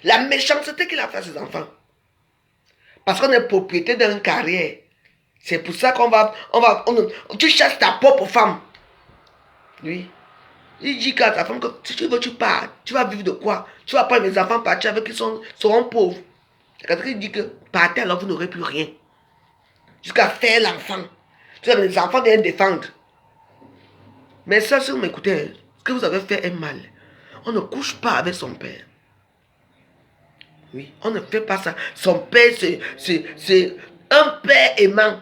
la méchanceté qu'il a fait à ses enfants. Parce qu'on est propriétaire d'une carrière. C'est pour ça tu chasses ta propre femme. Oui. Il dit qu'à ta femme que si tu veux, tu pars. Tu vas vivre de quoi? Tu vas prendre mes enfants partir avec qui seront pauvres. Quand il dit que partez alors vous n'aurez plus rien. Jusqu'à faire l'enfant. Tu as les enfants viennent défendre. Mais ça, si vous m'écoutez, ce que vous avez fait est mal. On ne couche pas avec son père. Oui, on ne fait pas ça. Son père, c'est un père aimant.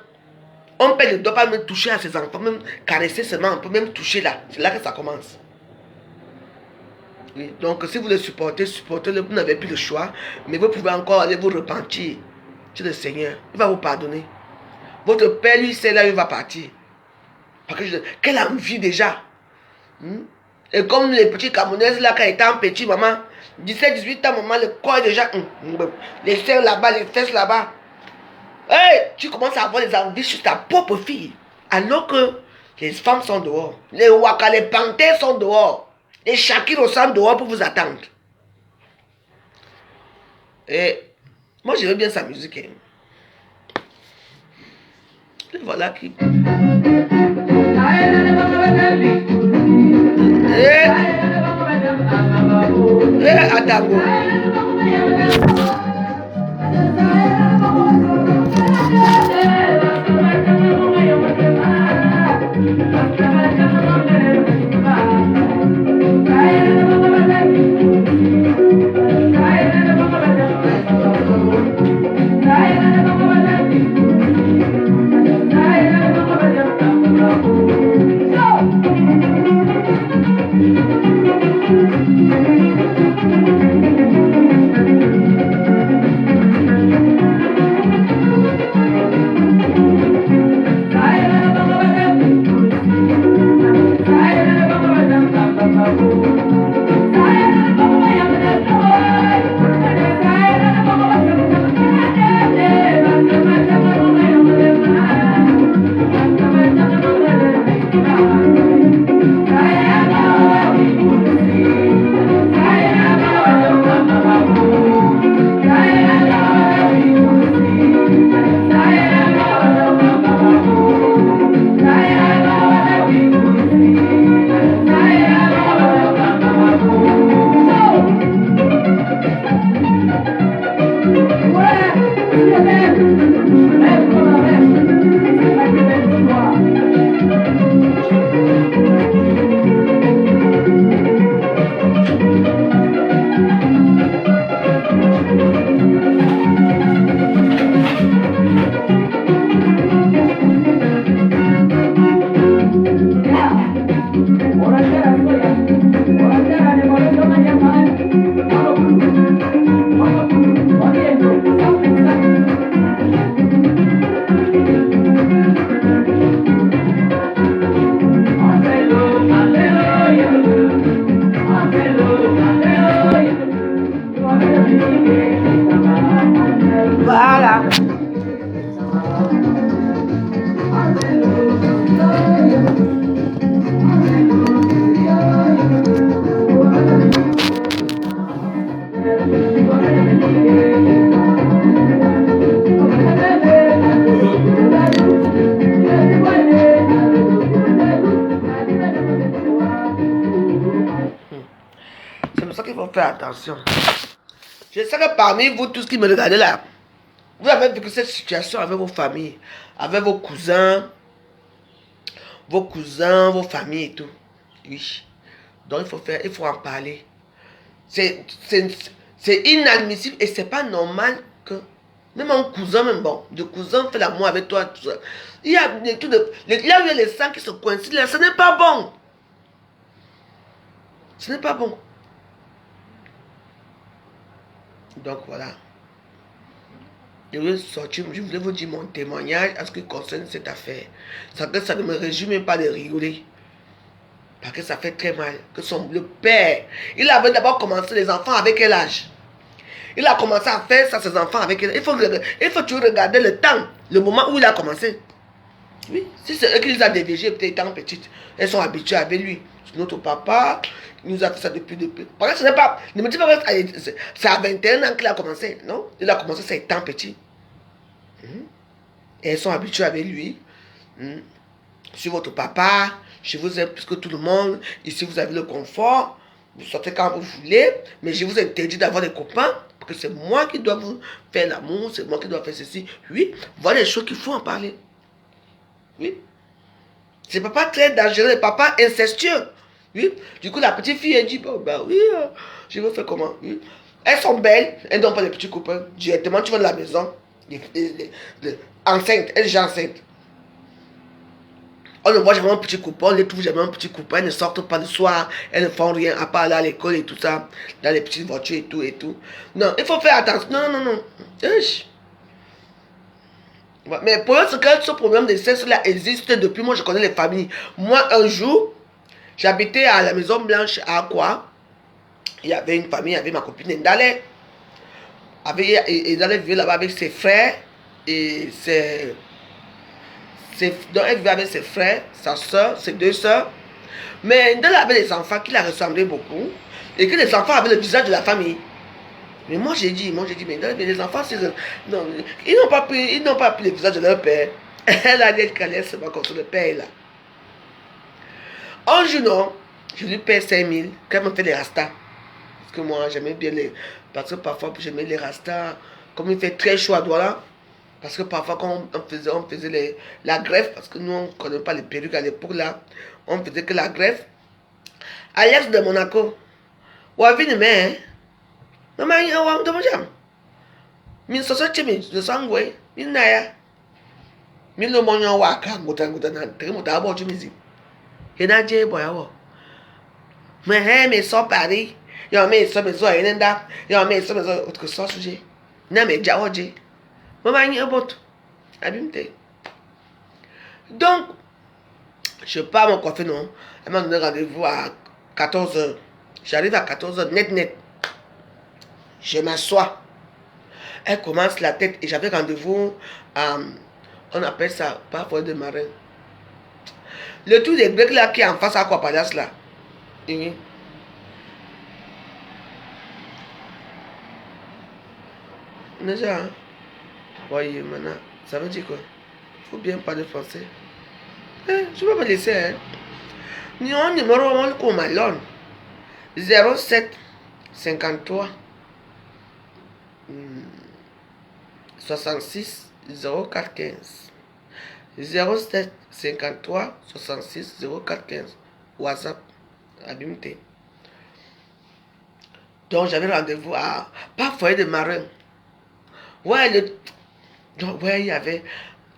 Un père ne doit pas même toucher à ses enfants, même caresser seulement, on peut même toucher là. C'est là que ça commence. Oui, donc si vous le supportez, supportez-le, vous n'avez plus le choix, mais vous pouvez encore aller vous repentir. C'est le Seigneur, il va vous pardonner. Votre père, lui, c'est là où il va partir. Parce que quelle envie déjà. Et comme les petits Camerounaises là, quand ils étaient petits, maman, 17-18 ans, maman, le corps est déjà... les seins là-bas, les fesses là-bas. Hey, tu commences à avoir des envies sur ta propre fille. Alors que les femmes sont dehors. Les waka, les panthères sont dehors. Les shakiros sont dehors pour vous attendre. Et moi, j'aime bien sa musique. Hein. Et voilà qui... Atago. faire attention. Je sais que parmi vous, tous qui me regardez là, vous avez vécu cette situation avec vos familles, avec vos cousins, vos familles et tout. Oui. Donc il faut en parler. C'est inadmissible et c'est pas normal que même un cousin, même bon, de cousin fait l'amour avec toi, tout ça. Il y a des trucs là où il y a les sangs qui se coïncident là, ce n'est pas bon. Ce n'est pas bon. Donc voilà. Je vais sortir, je voulais vous dire mon témoignage à ce qui concerne cette affaire. Ça ne me réjouit même pas de rigoler. Parce que ça fait très mal. Que le père, il avait d'abord commencé les enfants avec quel âge? Il a commencé à faire ça ses enfants avec quel âge? Il faut toujours regarder le temps, le moment où il a commencé. Oui, si c'est eux qui les a dégagés peut-être étant petites, elles sont habituées avec lui. Notre papa, il nous a fait ça depuis. Parce que ce n'est pas. Ne me dis pas que c'est à 21 ans qu'il a commencé. Non, il a commencé ça étant petit. Et elles sont habituées avec lui. Sur votre papa, je vous aime plus que tout le monde. Ici, vous avez le confort. Vous sortez quand vous voulez. Mais je vous interdis d'avoir des copains. Parce que c'est moi qui dois vous faire l'amour. C'est moi qui dois faire ceci. Oui, voilà les choses qu'il faut en parler. Oui. C'est papa très dangereux, papa incestueux. Oui. Du coup, la petite fille, elle dit, bon, ben oui, je veux faire comment? Oui. Elles sont belles, elles n'ont pas de petits copains. Directement, tu vas de la maison, enceinte, elle est déjà enceinte. On ne voit jamais un petit copain, on ne les trouve jamais un petit copain, elles ne sortent pas le soir, elles ne font rien à part aller à l'école et tout ça, dans les petites voitures et tout et tout. Non, il faut faire attention. Non, non, non. Mais pour ce problème de sexe là existe depuis, moi je connais les familles. Moi un jour, j'habitais à la Maison Blanche à Aqua. Il y avait une famille, il y avait ma copine Ndale. Ndale vivait là-bas avec ses frères et donc elle vivait avec ses frères, sa soeur, ses deux soeurs. Mais Ndale avait des enfants qui la ressemblaient beaucoup et que les enfants avaient le visage de la famille. Mais moi j'ai dit, mais les enfants, non, ils n'ont pas pris le visage de leur père. Elle a dit qu'elle est seulement contre le père là. Un jour, non, je lui paie 5 000, qu'elle me fait les rastas. Parce que moi j'aimais bien parce que parfois j'aimais les rastas, comme il fait très chaud à Douala. Parce que parfois quand on faisait la greffe, parce que nous on ne connaît pas les perruques à l'époque là, on faisait que la greffe. Alex de Monaco, ou à Vinemé, hein. Maman, il y a un homme. Min soso chimi, le sangwe, min naya. Min no monyo waka, nguta na, tere muta abo chimizi. Hena je boy awo. Me he me so Paris. Yo me so enenda. Yo me so autre so sujet. Na me jawo je. Maman y abot. Abimte. Donc, je pars mon coiffeur non. Elle m'a donné rendez-vous à 14h. J'arrive à 14h net. Je m'assois. Elle commence la tête et j'avais rendez-vous à, on appelle ça, pas Foyer de Marin. Le truc des Grecs là qui est en face à quoi Palace là. Oui. Déjà, hein? Voyez maintenant, ça veut dire quoi? Il faut bien parler français. Je vais me laisser, hein. Numéro on comme Malone. 07 53 66 04 15 07 53 66 04 15 WhatsApp Abimte. Donc j'avais rendez-vous à pas Foyer de Marin. Ouais, il y avait.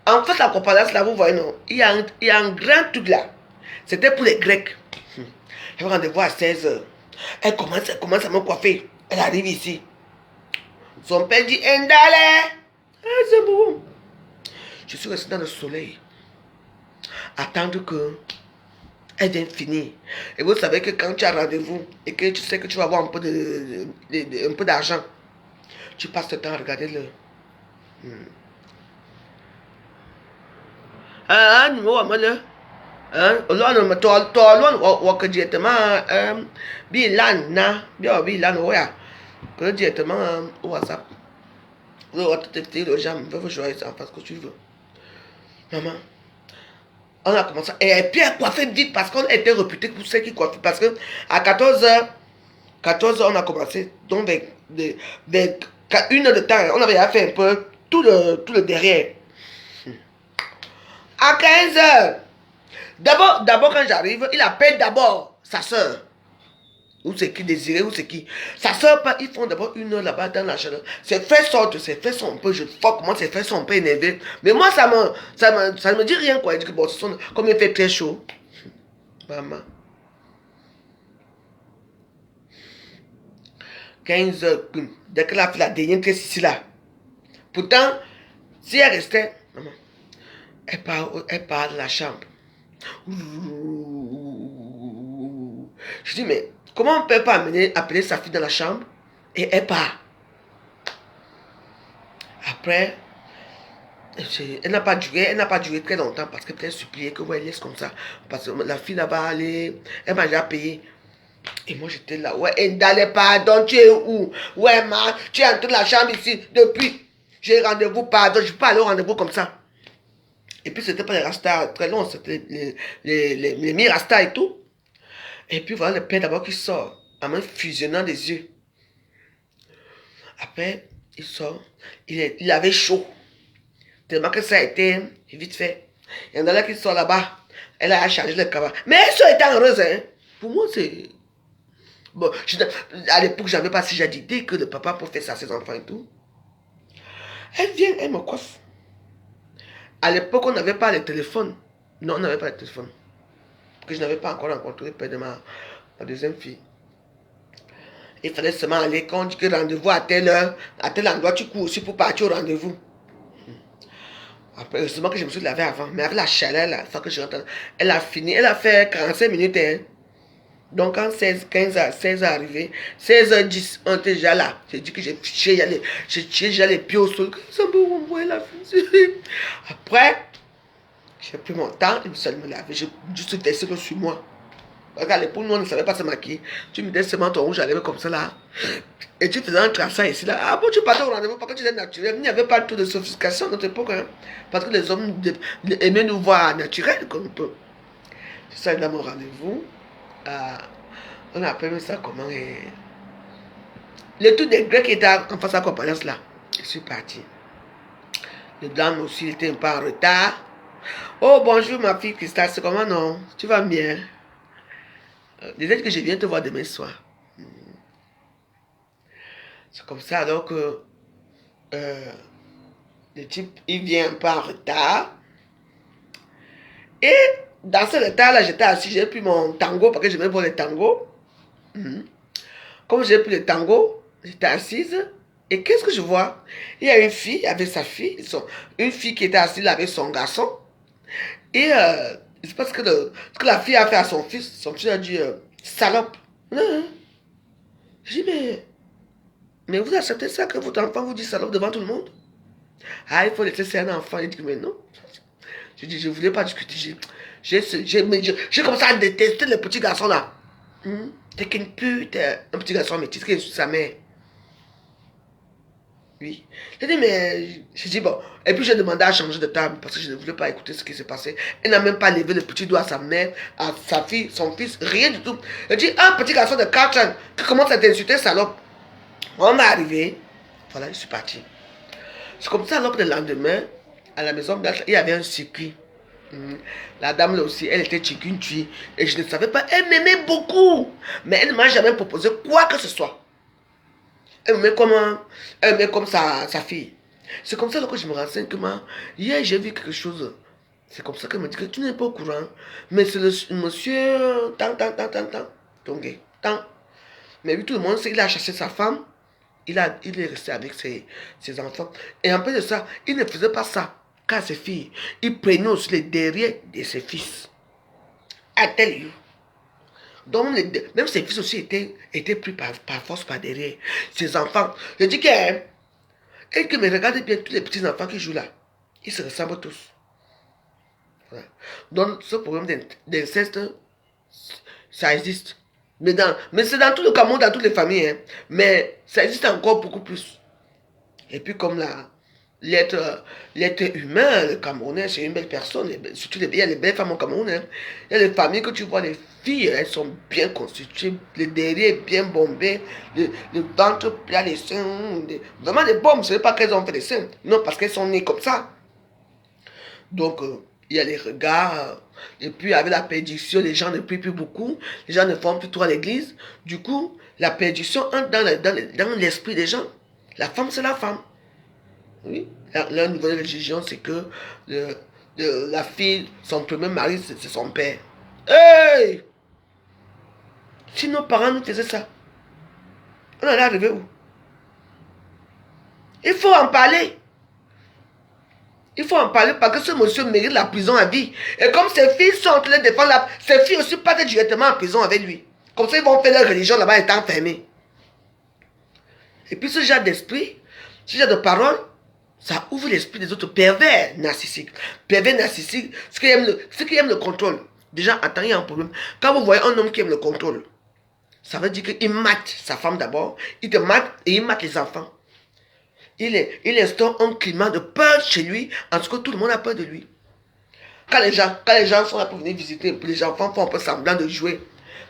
En fait, la comparaison là, vous voyez, non, il y a un grand truc là. C'était pour les Grecs. J'avais rendez-vous à 16h. Elle commence à me coiffer. Elle arrive ici. Son père dit Ndale. C'est bon. Je suis resté dans le soleil. Attendre que elle vienne finir. Et vous savez que quand tu as rendez-vous et que tu sais que tu vas avoir un peu d'argent, tu passes le temps à regarder le. Numéro à moi là. On que directement bilan ouais. Que directement au WhatsApp. On te texter le jam, veux jouer ça en face que tu veux. Maman. On a commencé. Et puis elle coiffait vite parce qu'on était réputé pour ceux qui coiffent. Parce que à 14h, 14 heures, on a commencé. Donc, vers 1 heure de temps, on avait fait un peu tout le derrière. À 15 heures, d'abord quand j'arrive, il appelle d'abord sa soeur. Ou c'est qui désirait, ou c'est qui. Sa soeur, ils font d'abord 1 heure là-bas dans la chaleur. Ses frères sortent, ses frères sont un peu, je vois comment ses frères sont un peu énervés. Mais moi, ça ne me dit rien, quoi. Il dit que bon, comme il fait très chaud. Maman. 15 heures, dès qu'elle a fait la dernière pièce ici, là. Pourtant, si elle restait, maman, elle part de la chambre. Je dis, mais comment on ne peut pas appeler sa fille dans la chambre et elle part? Après, elle n'a pas duré très longtemps parce que peut-être supplié que ouais, elle laisse comme ça. Parce que la fille là-bas, elle m'a déjà payé. Et moi j'étais là, ouais, Ndale, pardon, tu es où? Ouais, tu es entré dans la chambre ici depuis. J'ai rendez-vous, pardon, je ne peux pas aller au rendez-vous comme ça. Et puis c'était pas les rastas très longs, c'était les mi-rastas et tout. Et puis voilà le père d'abord qui sort, en même fusionnant des yeux. Après, il sort, il avait chaud. Tellement que ça a été vite fait. Il y en a là qui sort là-bas, elle a chargé le cabas. Mais elle soit étant heureuse, hein. Pour moi, c'est... Bon, à l'époque, j'avais pas si j'ai d'idée que le papa peut faire ça à ses enfants et tout. Elle vient, elle me coiffe. À l'époque, on n'avait pas le téléphone. Non, on n'avait pas le téléphone. Parce que je n'avais pas encore rencontré le père de ma deuxième fille. Il fallait seulement aller, quand on dit que rendez-vous à telle heure, à tel endroit, tu cours aussi pour partir au rendez-vous. Après, heureusement que je me suis lavé avant. Mais avec la chaleur, là, que je rentre, elle a fini, elle a fait 45 minutes. Hein. Donc, quand 16h arrivé, 16h10, on était déjà là. J'ai dit que j'ai déjà les pieds au sol. Après, j'ai pris mon temps, je me suis allé me laver. J'ai juste versé l'eau sur moi. Regarde, pour nous, on ne savait pas se maquiller. Tu mettais seulement ton rouge à lèvres comme ça là. Et tu faisais un traçant ici là. Ah bon, tu partais au rendez-vous parce que tu étais naturel. Il n'y avait pas tout de sophistication à notre époque. Hein, parce que les hommes aimaient nous voir naturels comme on peut. Je suis allé dans mon rendez-vous. On appelle ça comment le tout des Grecs qui était en face à la compagnie là. Je suis parti. Le dame aussi était un peu en retard. Oh bonjour ma fille Christa, c'est comment non? Tu vas bien? Déjà que je viens te voir demain soir. C'est comme ça alors que le type il vient un peu en retard. Et dans ce retard là, j'étais assis, j'ai pris mon tango parce que j'aimais voir les tangos. Comme j'ai pris le tango, j'étais assise. Et qu'est-ce que je vois? Il y a une fille avec sa fille, une fille qui était assise là avec son garçon. Et c'est parce que ce que la fille a fait à son fils a dit salope. Je dis mais vous acceptez ça que votre enfant vous dit salope devant tout le monde? Ah, il faut laisser ça à un enfant. Il dit mais non. Je dis je ne voulais pas discuter. J'ai commencé à détester le petit garçon là. T'es qu'une pute, un petit garçon métis qui est sur sa mère. Oui. J'ai dit, mais... J'ai dit, bon. Et puis, j'ai demandé à changer de table parce que je ne voulais pas écouter ce qui s'est passé. Elle n'a même pas levé le petit doigt à sa mère, à sa fille, son fils, rien du tout. Elle dit, un petit garçon de 4 ans qui commence à t'insulter, salope. On est arrivé. Voilà, je suis parti. C'est comme ça, alors que le lendemain, à la maison, il y avait un circuit. La dame là aussi, elle était chikunchi. Et je ne savais pas, elle m'aimait beaucoup. Mais elle ne m'a jamais proposé quoi que ce soit. Elle met comme sa fille. C'est comme ça que je me renseigne que hier j'ai vu quelque chose. C'est comme ça qu'elle me dit que tu n'es pas au courant. Mais c'est le monsieur tant. Donc, tant. Mais oui, tout le monde sait qu'il a chassé sa femme. Il est resté avec ses enfants. Et en plus de ça, il ne faisait pas ça qu'à ses filles. Il prenait aussi les derrière de ses fils. À tel lieu. Donc, même ses fils aussi étaient pris par force par derrière. Ses enfants. Je dis que me regardez bien tous les petits enfants qui jouent là. Ils se ressemblent tous. Voilà. Donc, ce problème d'inceste, ça existe. Mais c'est dans tout le Cameroun, dans toutes les familles. Hein. Mais ça existe encore beaucoup plus. Et puis, comme l'être humain, le Camerounais, c'est une belle personne. Surtout, il y a les belles femmes au Cameroun. Hein. Il y a les familles que tu vois, les filles, elles sont bien constituées, le derrière bien bombé, le ventre plat, les seins, vraiment des bombes. Ce n'est pas qu'elles ont fait des seins, non, parce qu'elles sont nées comme ça. Donc, il y a les regards, et puis avec la perdition, les gens ne prient plus beaucoup, les gens ne font plus trop à l'église. Du coup, la perdition entre dans l'esprit des gens. La femme, c'est la femme. Oui. Leur nouvelle religion, c'est que la fille, son premier mari, c'est son père. Hey! Si nos parents nous faisaient ça, on allait arriver où? Il faut en parler. Il faut en parler parce que ce monsieur mérite la prison à vie. Et comme ses filles sont en train de défendre, ses filles aussi partent directement en prison avec lui. Comme ça, ils vont faire leur religion là-bas étant fermés. Et puis ce genre d'esprit, ce genre de parole, ça ouvre l'esprit des autres pervers narcissiques. Pervers narcissiques, ceux qui aiment le contrôle. Déjà, attends, il y a un problème. Quand vous voyez un homme qui aime le contrôle, ça veut dire qu'il mate sa femme d'abord, il te mate et il mate les enfants. Il instaure un climat de peur chez lui, en tout cas tout le monde a peur de lui. Quand les gens sont là pour venir visiter, les enfants font un peu semblant de jouer.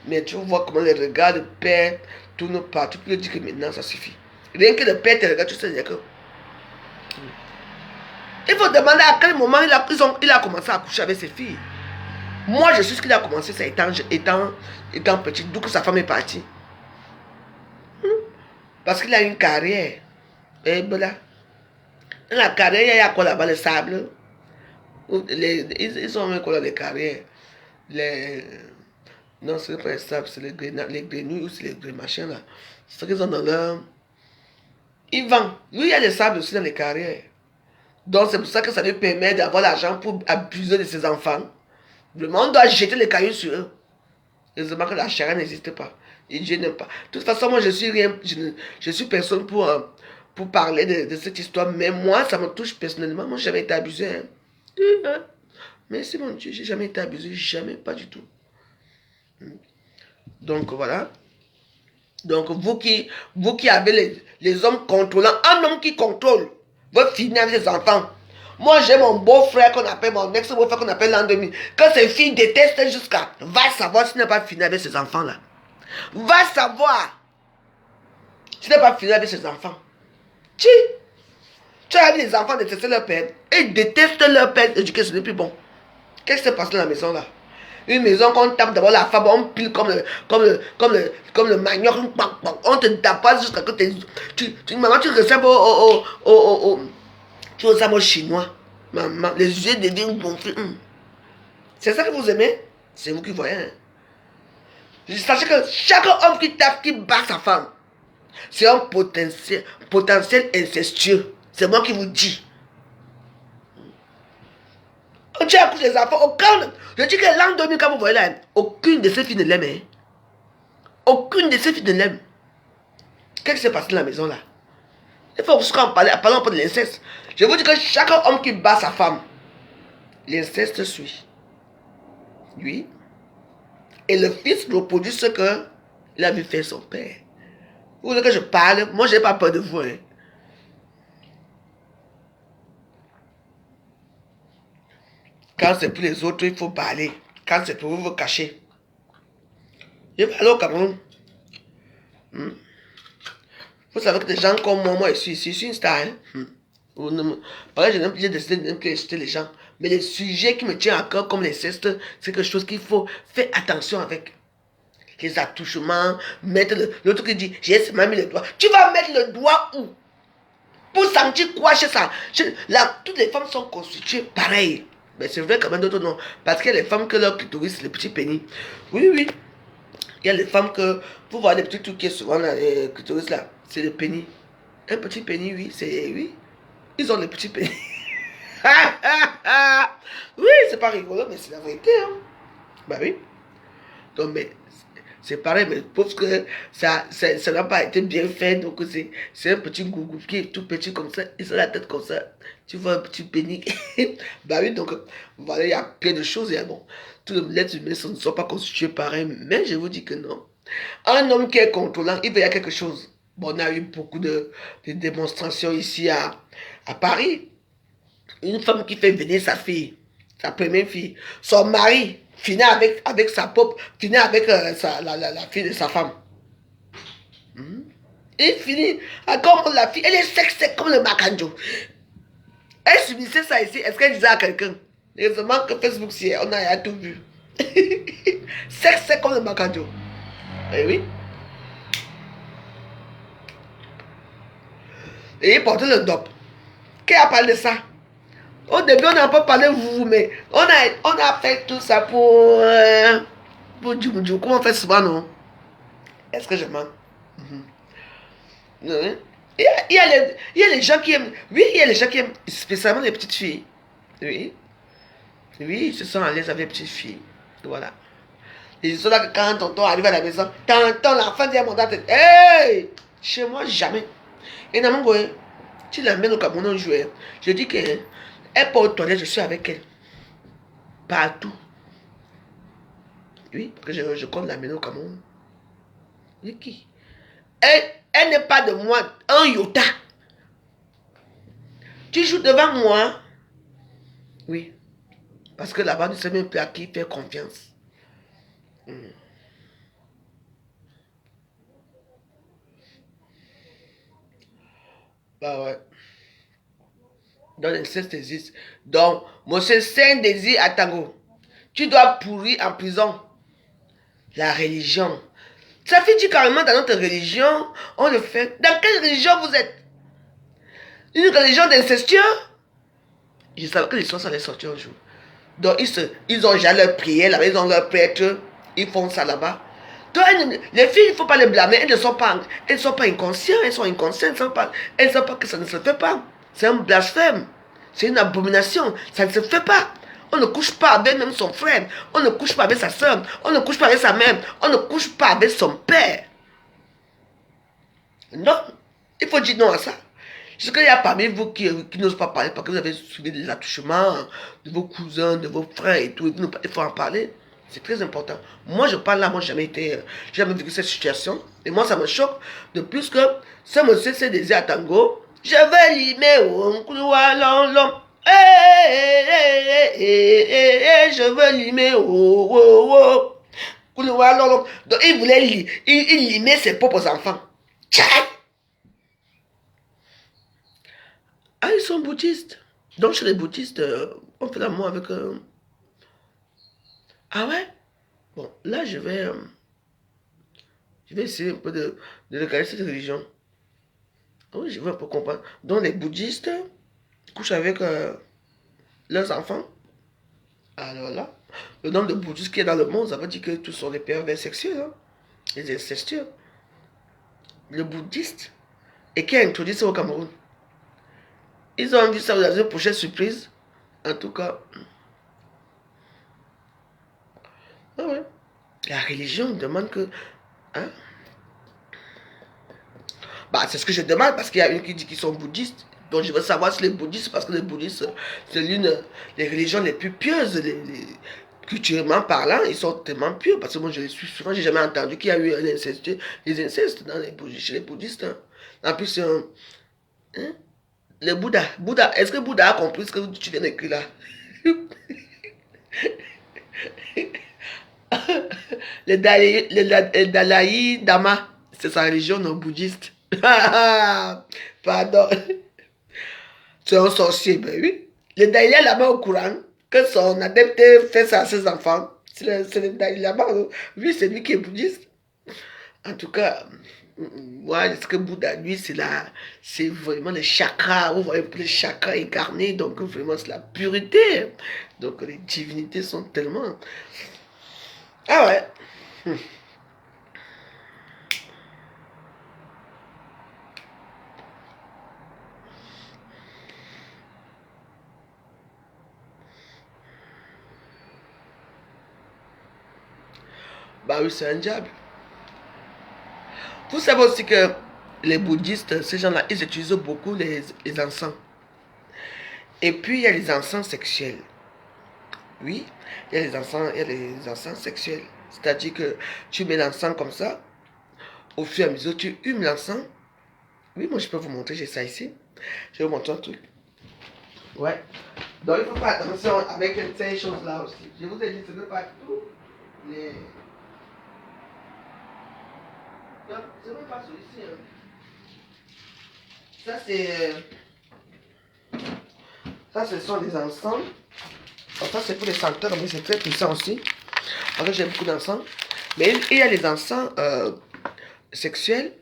Mais tu vois comment les regards de père tournent partout, tu peux dire que maintenant ça suffit. Rien que le père te regarde, tu sais que... Il faut demander à quel moment il a commencé à coucher avec ses filles. Moi, je suis ce qu'il a commencé, ça étant petit, d'où que sa femme est partie. Parce qu'il a une carrière. Et voilà. Dans la carrière, il y a quoi là-bas, le sable. Ils ont même quoi dans les carrières. Non, ce n'est pas les sables, c'est les grenouilles ou c'est les machins là. C'est ce qu'ils ont dans leur... Ils vendent. Lui, il y a des sables aussi dans les carrières. Donc c'est pour ça que ça lui permet d'avoir l'argent pour abuser de ses enfants. Le monde doit jeter les cailloux sur eux. Heureusement que la charia n'existe pas. Et Dieu n'aime pas. De toute façon, moi, je suis personne pour parler de cette histoire. Mais moi, ça me touche personnellement. Moi, j'ai jamais été abusé. Hein. Merci mon Dieu, j'ai jamais été abusé. Jamais, pas du tout. Donc, voilà. Donc, vous qui avez les hommes contrôlants, un homme qui contrôle, veut finir avec ses enfants. Moi, j'ai mon beau-frère qu'on appelle, mon ex-beau-frère qu'on appelle l'an 2000. Quand ses filles détestent jusqu'à... Va savoir s'il n'a pas fini avec ses enfants-là. Va savoir s'il n'a pas fini avec ses enfants. Tu as vu les enfants détester leur père. Et ils détestent leur père. Éduquer, ce n'est plus bon. Qu'est-ce qui se passe dans la maison là? Une maison qu'on tape d'abord la femme, on pile comme le manioc, on te tape jusqu'à que maman, tu ressembles tu ressembles au chinois. Maman, les yeux deviennent gonflés. C'est ça que vous aimez? C'est vous qui voyez. Hein? Sachez que chaque homme qui tape, qui bat sa femme, c'est un potentiel incestueux. C'est moi qui vous dis. Quand tu accouches les enfants, je dis que l'an 2000, quand vous voyez là, aucune de ces filles ne l'aime. Hein? Aucune de ces filles ne l'aime. Qu'est-ce qui s'est passé dans la maison là? Il faut qu'on parle un peu de l'inceste. Je vous dis que chaque homme qui bat sa femme, l'inceste suit. Oui. Et le fils reproduit ce qu'il a vu faire son père. Vous voulez que je parle? Moi, je n'ai pas peur de vous. Hein? Quand c'est pour les autres, il faut parler. Quand c'est pour vous, vous cacher. Je vais aller au Cameroun. Vous savez que des gens comme moi je suis une star. Hein? Par exemple, j'ai décidé de ne plus insulter les gens. Mais les sujets qui me tiennent à cœur, comme l'inceste, c'est quelque chose qu'il faut faire attention avec. Les attouchements, mettre l'autre qui dit, j'ai seulement mis le doigt. Tu vas mettre le doigt où? Pour sentir quoi chez ça? Là, toutes les femmes sont constituées pareilles. Mais c'est vrai quand même d'autres non. Parce qu'il y a les femmes que leur clitoris, c'est les petits pénis. Oui, oui. Il y a les femmes que, vous voyez les petits trucs qui sont souvent là, les clitoris là, c'est le pénis. Un petit pénis, oui, c'est, oui. Ils ont les petits pénis. Oui, c'est pas rigolo, mais c'est la vérité. Hein. Bah oui. Donc, mais c'est pareil, mais parce que ça n'a pas été bien fait. Donc, c'est un petit gougou qui est tout petit comme ça. Il a la tête comme ça. Tu vois un petit pénis. Bah oui, donc, voilà, il y a plein de choses. Et bon, tous les êtres humains ne sont pas constitués pareil. Mais je vous dis que non. Un homme qui est contrôlant, il veut y a quelque chose. Bon, on a eu beaucoup de démonstrations ici À Paris, une femme qui fait venir sa fille, sa première fille, son mari finit avec sa pop, finit avec la fille de sa femme. Il finit comme la fille, elle est sec comme le macanjo. Elle subissait ça ici, est-ce qu'elle disait à quelqu'un? Heureusement que Facebook, on a tout vu. Sec comme le macanjo. Eh oui. Et il portait le dop. Qui a parlé de ça? Au début, on n'a pas parlé vous, mais on a fait tout ça pour Djoumdjou. Comment on fait souvent, non? Est-ce que je mens? Il y a les gens qui aiment. Oui, il y a les gens qui aiment, spécialement les petites filles. Oui. Oui, ils se sont à l'aise avec les petites filles. Voilà. Ils sont là que quand tonton arrive à la maison, tonton, l'enfant dit à mon date, hey! Chez moi, jamais. Et dans mon goût, tu l'amènes au Cameroun, on joue. Je dis que elle part aux toilettes, je suis avec elle. Partout. Oui, parce que je compte l'amener au Cameroun. Oui, qui? Elle n'est pas de moi un iota. Tu joues devant moi. Oui. Parce que là-bas, tu ne sais même plus à qui faire confiance. Bah ouais. Donc l'inceste existe. Donc, monsieur Saint-Désir à Tango, tu dois pourrir en prison. La religion. Ça fait dire carrément dans notre religion, on le fait. Dans quelle religion vous êtes? Une religion d'incestueux? Je savais que l'histoire ça allait sortir un jour. Donc ils ont déjà leur prière là-bas, ils ont leur prêtre, ils font ça là-bas. Donc les filles, il ne faut pas les blâmer, elles ne sont pas inconscientes, elles sont inconscientes, elles ne savent pas que ça ne se fait pas. C'est un blasphème, c'est une abomination, ça ne se fait pas. On ne couche pas avec même son frère, on ne couche pas avec sa soeur, on ne couche pas avec sa mère, on ne couche pas avec son père. Non, il faut dire non à ça. Je sais qu'il y a parmi vous qui n'osent pas parler parce que vous avez subi des attouchements de vos cousins, de vos frères et tout. Il faut en parler. C'est très important. Moi, je parle là, moi, j'ai jamais vécu cette situation. Et moi, ça me choque. De plus que ce monsieur s'est désiré à Tango. Je vais limer au couloir long. Je veux limer au couloir long. Donc, il voulait il limer ses propres enfants. Tchak! Ah, ils sont bouddhistes. Donc, chez les bouddhistes, on fait l'amour avec... Ah ouais? Bon, là, je vais essayer un peu de regarder cette religion. Oui, je veux un peu comprendre. Donc, les bouddhistes couchent avec leurs enfants. Alors là, le nombre de bouddhistes qu'il y a dans le monde, ça veut dire que tous sont des pervers sexuels, hein? Les incestueux. Le bouddhiste. Et qui a introduit ça au Cameroun? Ils ont vu ça dans une prochaine surprise. En tout cas... Ah ouais. La religion demande que... Hein? Bah, c'est ce que je demande parce qu'il y a une qui dit qu'ils sont bouddhistes. Donc je veux savoir si les bouddhistes, parce que les bouddhistes, c'est l'une des religions les plus pieuses, culturellement parlant, ils sont tellement pieux. Parce que moi je les suis souvent, j'ai jamais entendu qu'il y a eu un inceste, des incestes chez les bouddhistes. Hein. En plus, hein? Le Bouddha, est-ce que Bouddha a compris ce que tu viens d'écrire là? Le Dalai Lama, c'est sa religion non bouddhiste. Pardon. C'est un sorcier, ben oui. Le Dalai Lama au courant que son adepte fait ça à ses enfants. C'est le Dalai Lama. Lui, c'est lui qui est bouddhiste. En tout cas, ouais, ce que Bouddha, lui, c'est vraiment le chakra. Vous voyez les chakras incarnés. Donc, vraiment, c'est la pureté. Donc, les divinités sont tellement... Ah ouais. Bah oui, c'est un diable. Vous savez aussi que les bouddhistes, ces gens-là, ils utilisent beaucoup les encens. Et puis, il y a les encens sexuels. Oui, il y a les encens sexuels. C'est-à-dire que tu mets l'encens comme ça, au fur et à mesure, tu humes l'encens. Oui, moi, je peux vous montrer, j'ai ça ici. Je vais vous montrer un truc. Ouais. Donc il faut faire attention avec ces choses-là aussi. Je vous ai dit, ce n'est pas tout les. Non, ce n'est pas celui-ci. Hein. Ça, c'est. Ça, ce sont des encens. Alors, ça, c'est pour les senteurs, mais c'est très puissant aussi. En fait, j'ai beaucoup d'encens. Mais il y a les encens sexuels,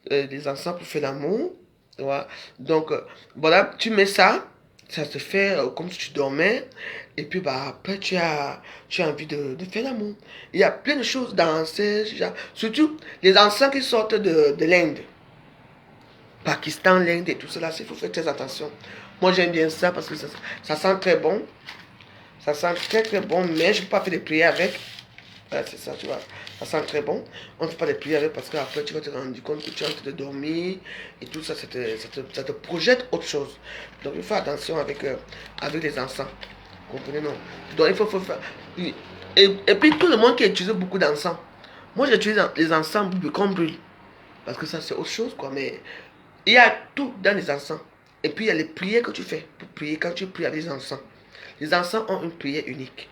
des encens pour faire l'amour. Ouais. Donc, voilà, tu mets ça. Ça se fait comme si tu dormais. Et puis, bah, après, tu as envie de faire l'amour. Il y a plein de choses dans ces genre. Surtout les encens qui sortent de l'Inde. Pakistan, l'Inde et tout cela. Il faut faire très attention. Moi, j'aime bien ça parce que ça sent très bon. Ça sent très très bon, mais je ne peux pas faire des prières avec. Voilà, c'est ça, tu vois. Ça sent très bon. On ne fait pas des prières avec parce qu'après, tu vas te rendre compte que tu es en train de dormir et tout ça, ça te projette autre chose. Donc, il faut faire attention avec les encens. Comprenez, non? Donc, faut faire. Et puis, tout le monde qui utilise beaucoup d'encens. Moi, j'utilise les encens qu'on brûle. Parce que ça, c'est autre chose, quoi. Mais il y a tout dans les encens. Et puis, il y a les prières que tu fais pour prier quand tu pries avec les encens. Les encens ont une prière unique.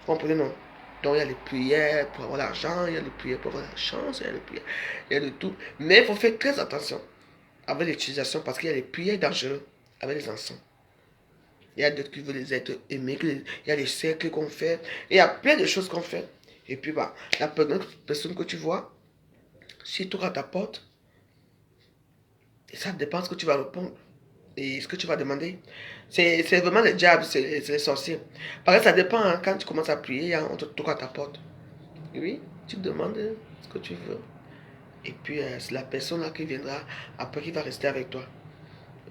Vous comprenez, non? Donc, il y a les prières pour avoir l'argent, il y a les prières pour avoir la chance, il y a les prières, il y a de tout. Mais il faut faire très attention avec l'utilisation parce qu'il y a les prières dangereuses avec les encens. Il y a d'autres qui veulent les êtres aimés, il y a les cercles qu'on fait, et il y a plein de choses qu'on fait. Et puis, bah, la personne que tu vois, si tu toque à ta porte, et ça dépend ce que tu vas répondre et ce que tu vas demander. C'est vraiment le diable, c'est les sorciers. Parce que ça dépend, hein, quand tu commences à prier, hein, on te toque à ta porte. Oui, tu demandes ce que tu veux. Et puis, c'est la personne là qui viendra, après qui va rester avec toi.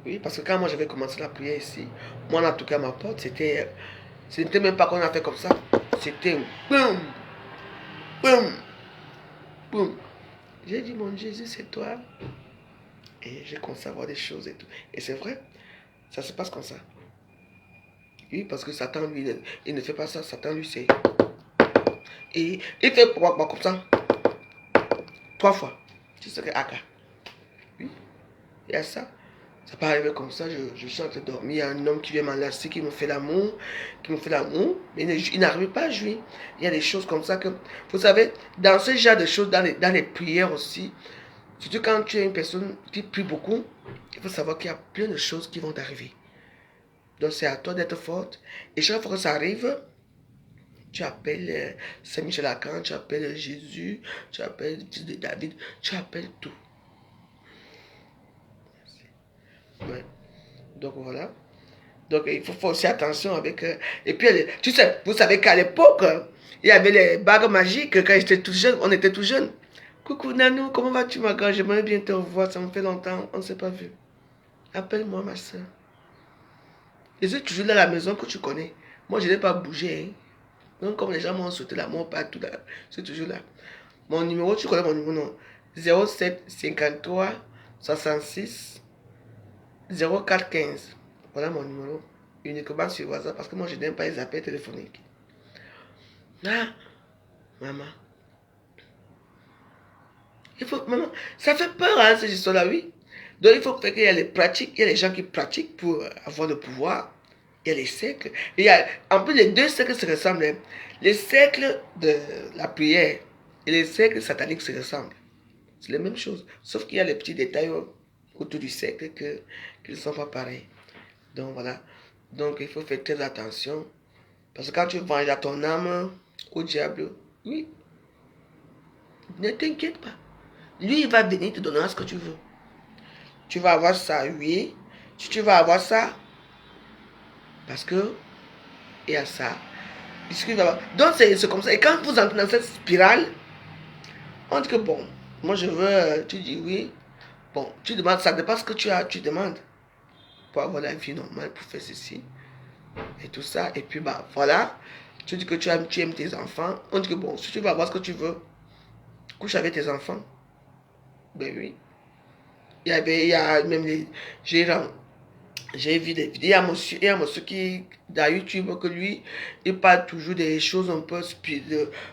Oui, parce que quand moi j'avais commencé la prière ici, moi on a toqué à ma porte, c'était même pas qu'on a fait comme ça. C'était boum, boum, boum. J'ai dit, mon Jésus, c'est toi. Et j'ai commencé à voir des choses et tout. Et c'est vrai, ça se passe comme ça. Oui, parce que Satan, lui, il ne fait pas ça. Satan, lui, c'est. Et il fait pourquoi comme ça 3 fois. Tu sais que Aka. Oui, il y a ça. Ça peut arriver comme ça, je suis en train de dormir, il y a un homme qui vient m'enlacer, qui me fait l'amour, mais il n'arrive pas à jouer. Il y a des choses comme ça que, vous savez, dans ce genre de choses, dans les prières aussi, surtout quand tu es une personne qui prie beaucoup, il faut savoir qu'il y a plein de choses qui vont t'arriver. Donc c'est à toi d'être forte. Et chaque fois que ça arrive, tu appelles Saint-Michel-Archange, tu appelles Jésus, tu appelles le fils de David, tu appelles tout. Ouais. Donc voilà. Donc il faut faire aussi attention avec. Et puis, tu sais, vous savez qu'à l'époque, il y avait les bagues magiques. Quand j'étais tout jeune, on était tout jeune. Coucou Nanou, comment vas-tu ma grande? J'aimerais bien te revoir, ça me fait longtemps, on ne s'est pas vu. Appelle-moi ma soeur. Je suis toujours dans la maison que tu connais. Moi, je n'ai pas bougé. Hein. Donc, comme les gens m'ont sauté l'amour partout, là, je suis toujours là. Mon numéro, tu connais mon numéro, non? 07 53 66 04 15. Voilà mon numéro. Uniquement sur WhatsApp parce que moi, je n'aime pas les appels téléphoniques. Ah, maman. Il faut, maman, ça fait peur, hein, ces histoires-là, oui. Donc, il faut qu'il y a les pratiques, il y a les gens qui pratiquent pour avoir le pouvoir. Il y a les cercles. Il y a, en plus, les deux cercles se ressemblent. Hein. Les cercles de la prière et les cercles sataniques se ressemblent. C'est la même chose. Sauf qu'il y a les petits détails autour du cercle qui ne sont pas pareils. Donc, voilà. Donc, il faut faire très attention. Parce que quand tu venges à ton âme au diable, oui, ne t'inquiète pas. Lui, il va venir te donner ce que tu veux. Tu vas avoir ça, oui. Si tu vas avoir ça, parce que il y a ça. Donc, c'est comme ça. Et quand vous entrez dans cette spirale, on dit que bon, moi je veux, tu dis oui. Bon, tu demandes, ça dépend ce que tu demandes. Pour avoir la vie normale, pour faire ceci. Et tout ça. Et puis, bah, voilà. Tu dis que tu aimes tes enfants. On dit que bon, si tu vas avoir ce que tu veux, couche avec tes enfants. Ben oui. Il y a même les gérants. J'ai vu des vidéos. Il y a un monsieur qui, dans YouTube, que lui, il parle toujours des choses un peu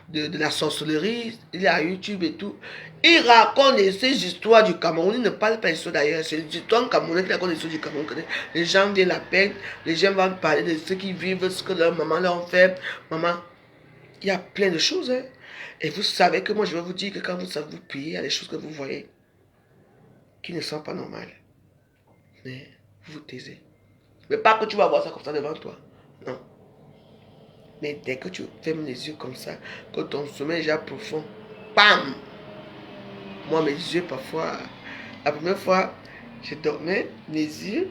de la sorcellerie. Il est à YouTube et tout. Il raconte ces histoires du Cameroun. Il ne parle pas d'histoire d'ailleurs. C'est l'histoire camerounais qui raconte l'histoire du Cameroun. Les gens viennent la peine. Les gens vont parler de ce qu'ils vivent, ce que leur maman leur fait. Maman, il y a plein de choses. Hein. Et vous savez que moi, je vais vous dire que quand vous savez vous prier, il y a des choses que vous voyez qui ne sont pas normales. Mais vous vous taisez. Mais pas que tu vas voir ça comme ça devant toi. Non. Mais dès que tu fermes les yeux comme ça, que ton sommeil est déjà profond, bam! Moi, mes yeux, parfois, la première fois, je dormais, mes yeux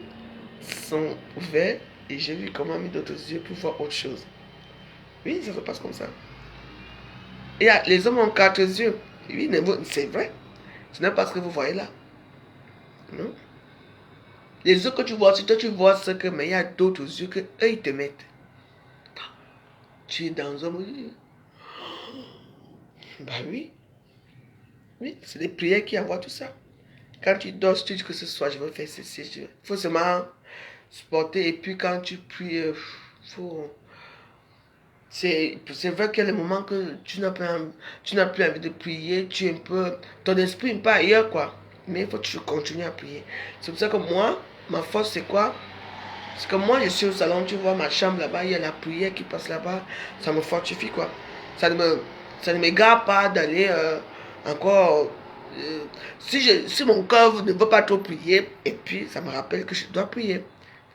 sont ouverts et j'ai vu comment mis d'autres yeux pour voir autre chose. Oui, ça se passe comme ça. Et les hommes ont 4 yeux. Oui, c'est vrai. Ce n'est pas ce que vous voyez là. Non. Les yeux que tu vois, si toi tu vois ce que, mais il y a d'autres yeux que eux ils te mettent. Tu es dans un... Bah oui. Oui, c'est des prières qui envoient tout ça. Quand tu dors, tu dis que ce soir je vais faire ceci. Il faut seulement supporter. Et puis quand tu pries, faut... C'est vrai qu'il y a des moments que tu n'as plus envie de prier. Tu es un peu... Ton esprit n'est pas ailleurs quoi. Mais il faut toujours continuer à prier. C'est pour ça que moi, ma force c'est quoi? Parce que moi, je suis au salon, tu vois ma chambre là-bas, il y a la prière qui passe là-bas, ça me fortifie quoi. Ça ne m'égare pas d'aller encore. Si mon cœur ne veut pas trop prier, et puis ça me rappelle que je dois prier.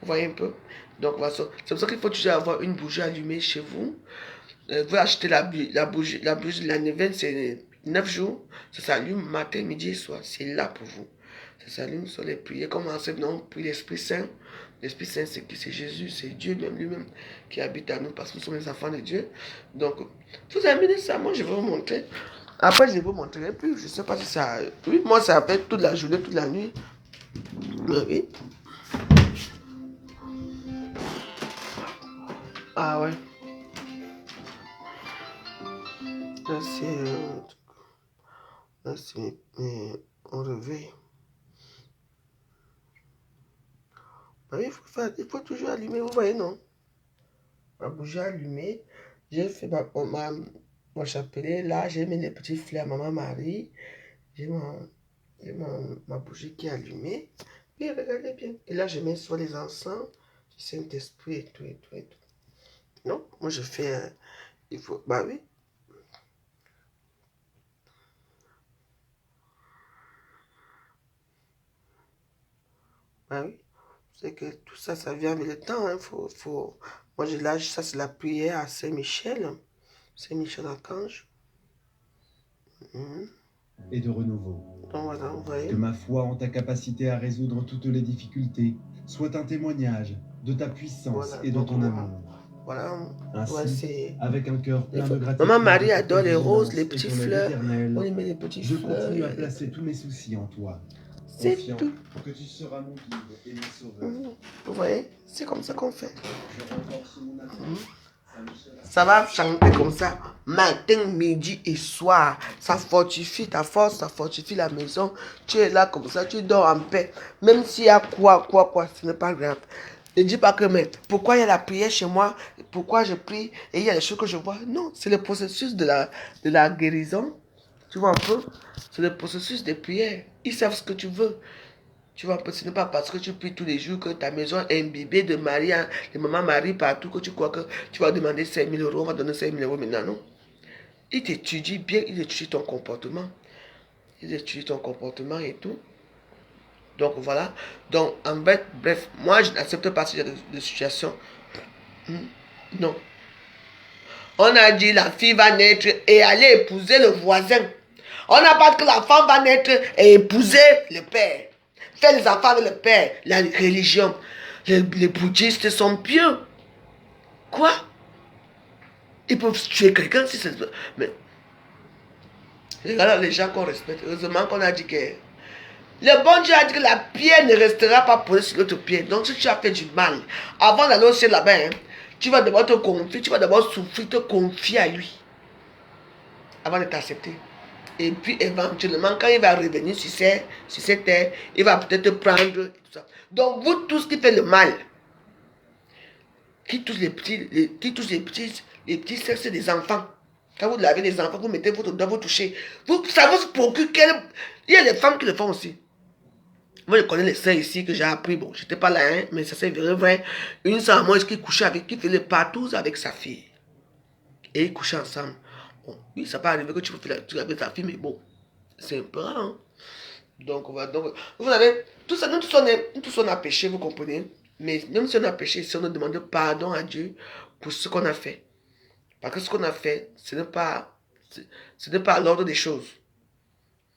Vous voyez un peu? Donc voilà, c'est pour ça qu'il faut toujours avoir une bougie allumée chez vous. Vous achetez la bougie de la neuvaine, c'est 9 jours, ça s'allume matin, midi et soir, c'est là pour vous. Ça s'allume sur les prières. Commencez non, puis l'Esprit Saint. L'Esprit Saint, c'est qui? C'est Jésus, c'est Dieu même lui-même qui habite à nous parce que nous sommes les enfants de Dieu. Donc, vous amenez ça, moi je vais vous montrer. Après, je vais vous montrer. Puis, je ne sais pas si ça. Oui, moi, ça fait toute la journée, toute la nuit. Oui. Ah ouais. Là, c'est on réveille. Ah oui, il faut toujours allumer, vous voyez, non? Ma bougie allumée. J'ai fait mon chapelet. Là, j'ai mis les petits fleurs à Maman Marie. J'ai ma bougie qui est allumée. Puis regardez bien. Et là, je mets sur les encens du Saint-Esprit et tout, et tout, et tout. Non, moi je fais... il faut... Bah oui. Bah oui. C'est que tout ça, ça vient avec le temps. Hein. Moi, je lâche ça, c'est la prière à Saint-Michel. Saint-Michel-Archange. Et de renouveau. Donc, voilà, vous voyez. Que ma foi en ta capacité à résoudre toutes les difficultés soit un témoignage de ta puissance et de ton amour. Voilà. Ainsi, Ouais, avec un cœur plein de gratitude. Maman Marie adore les roses, les petits fleurs. On y met les petits je fleurs. continue à placer tous mes soucis en toi. C'est tout. Que tu seras mon guide et mon sauveur. Vous voyez, c'est comme ça qu'on fait. Ça va chanter comme ça, matin, midi et soir. Ça fortifie ta force, ça fortifie la maison. Tu es là comme ça, tu dors en paix. Même s'il y a quoi, ce n'est pas grave. Ne dis pas que, mais pourquoi il y a la prière chez moi? Pourquoi je prie et il y a des choses que je vois? Non, c'est le processus de la guérison. Tu vois un peu? C'est le processus de prière. Ils savent ce que tu veux. Tu vois, ce n'est pas parce que tu pries tous les jours que ta maison est imbibée de Marie, de Maman Marie partout, que tu crois que tu vas demander 5 000 euros, on va donner 5 000 euros maintenant, non. Il t'étudie bien, il étudie ton comportement. Il étudie ton comportement et tout. Donc voilà. Donc en fait, bref, moi je n'accepte pas ce genre de situation. Non. On a dit la fille va naître et aller épouser le voisin. On n'a pas dit que la femme va naître et épouser le père. Faire les enfants avec le père. La religion. Les bouddhistes sont pieux. Quoi? Ils peuvent tuer quelqu'un si c'est... Mais... Regarde les gens qu'on respecte. Heureusement qu'on a dit que... Le bon Dieu a dit que la pierre ne restera pas posée sur l'autre pierre. Donc si tu as fait du mal, avant d'aller au ciel là-bas, hein, tu vas d'abord te confier, tu vas d'abord souffrir, te confier à lui. Avant de t'accepter. Et puis éventuellement, quand il va revenir sur cette terre, il va peut-être prendre et tout ça. Donc vous tous qui faites le mal, qui touchent les petits sexes des enfants. Quand vous lavez les enfants, vous mettez votre doigt, vous touchez. Ça vous procure quel... Il y a les femmes qui le font aussi. Moi, je connais les sœurs ici que j'ai appris. Bon, j'étais pas là, hein, mais ça c'est vrai. Une sœur à moi qui couchait avec, qui faisait partout avec sa fille. Et ils couchaient ensemble. Bon, oui, ça peut arriver que tu peux faire avec ta fille, mais bon, c'est un peu rare. Hein. Donc, vous savez, tout ça, nous tous on a péché, vous comprenez. Mais même si on a péché, si on a demandé pardon à Dieu pour ce qu'on a fait. Parce que ce qu'on a fait, ce n'est pas à l'ordre des choses.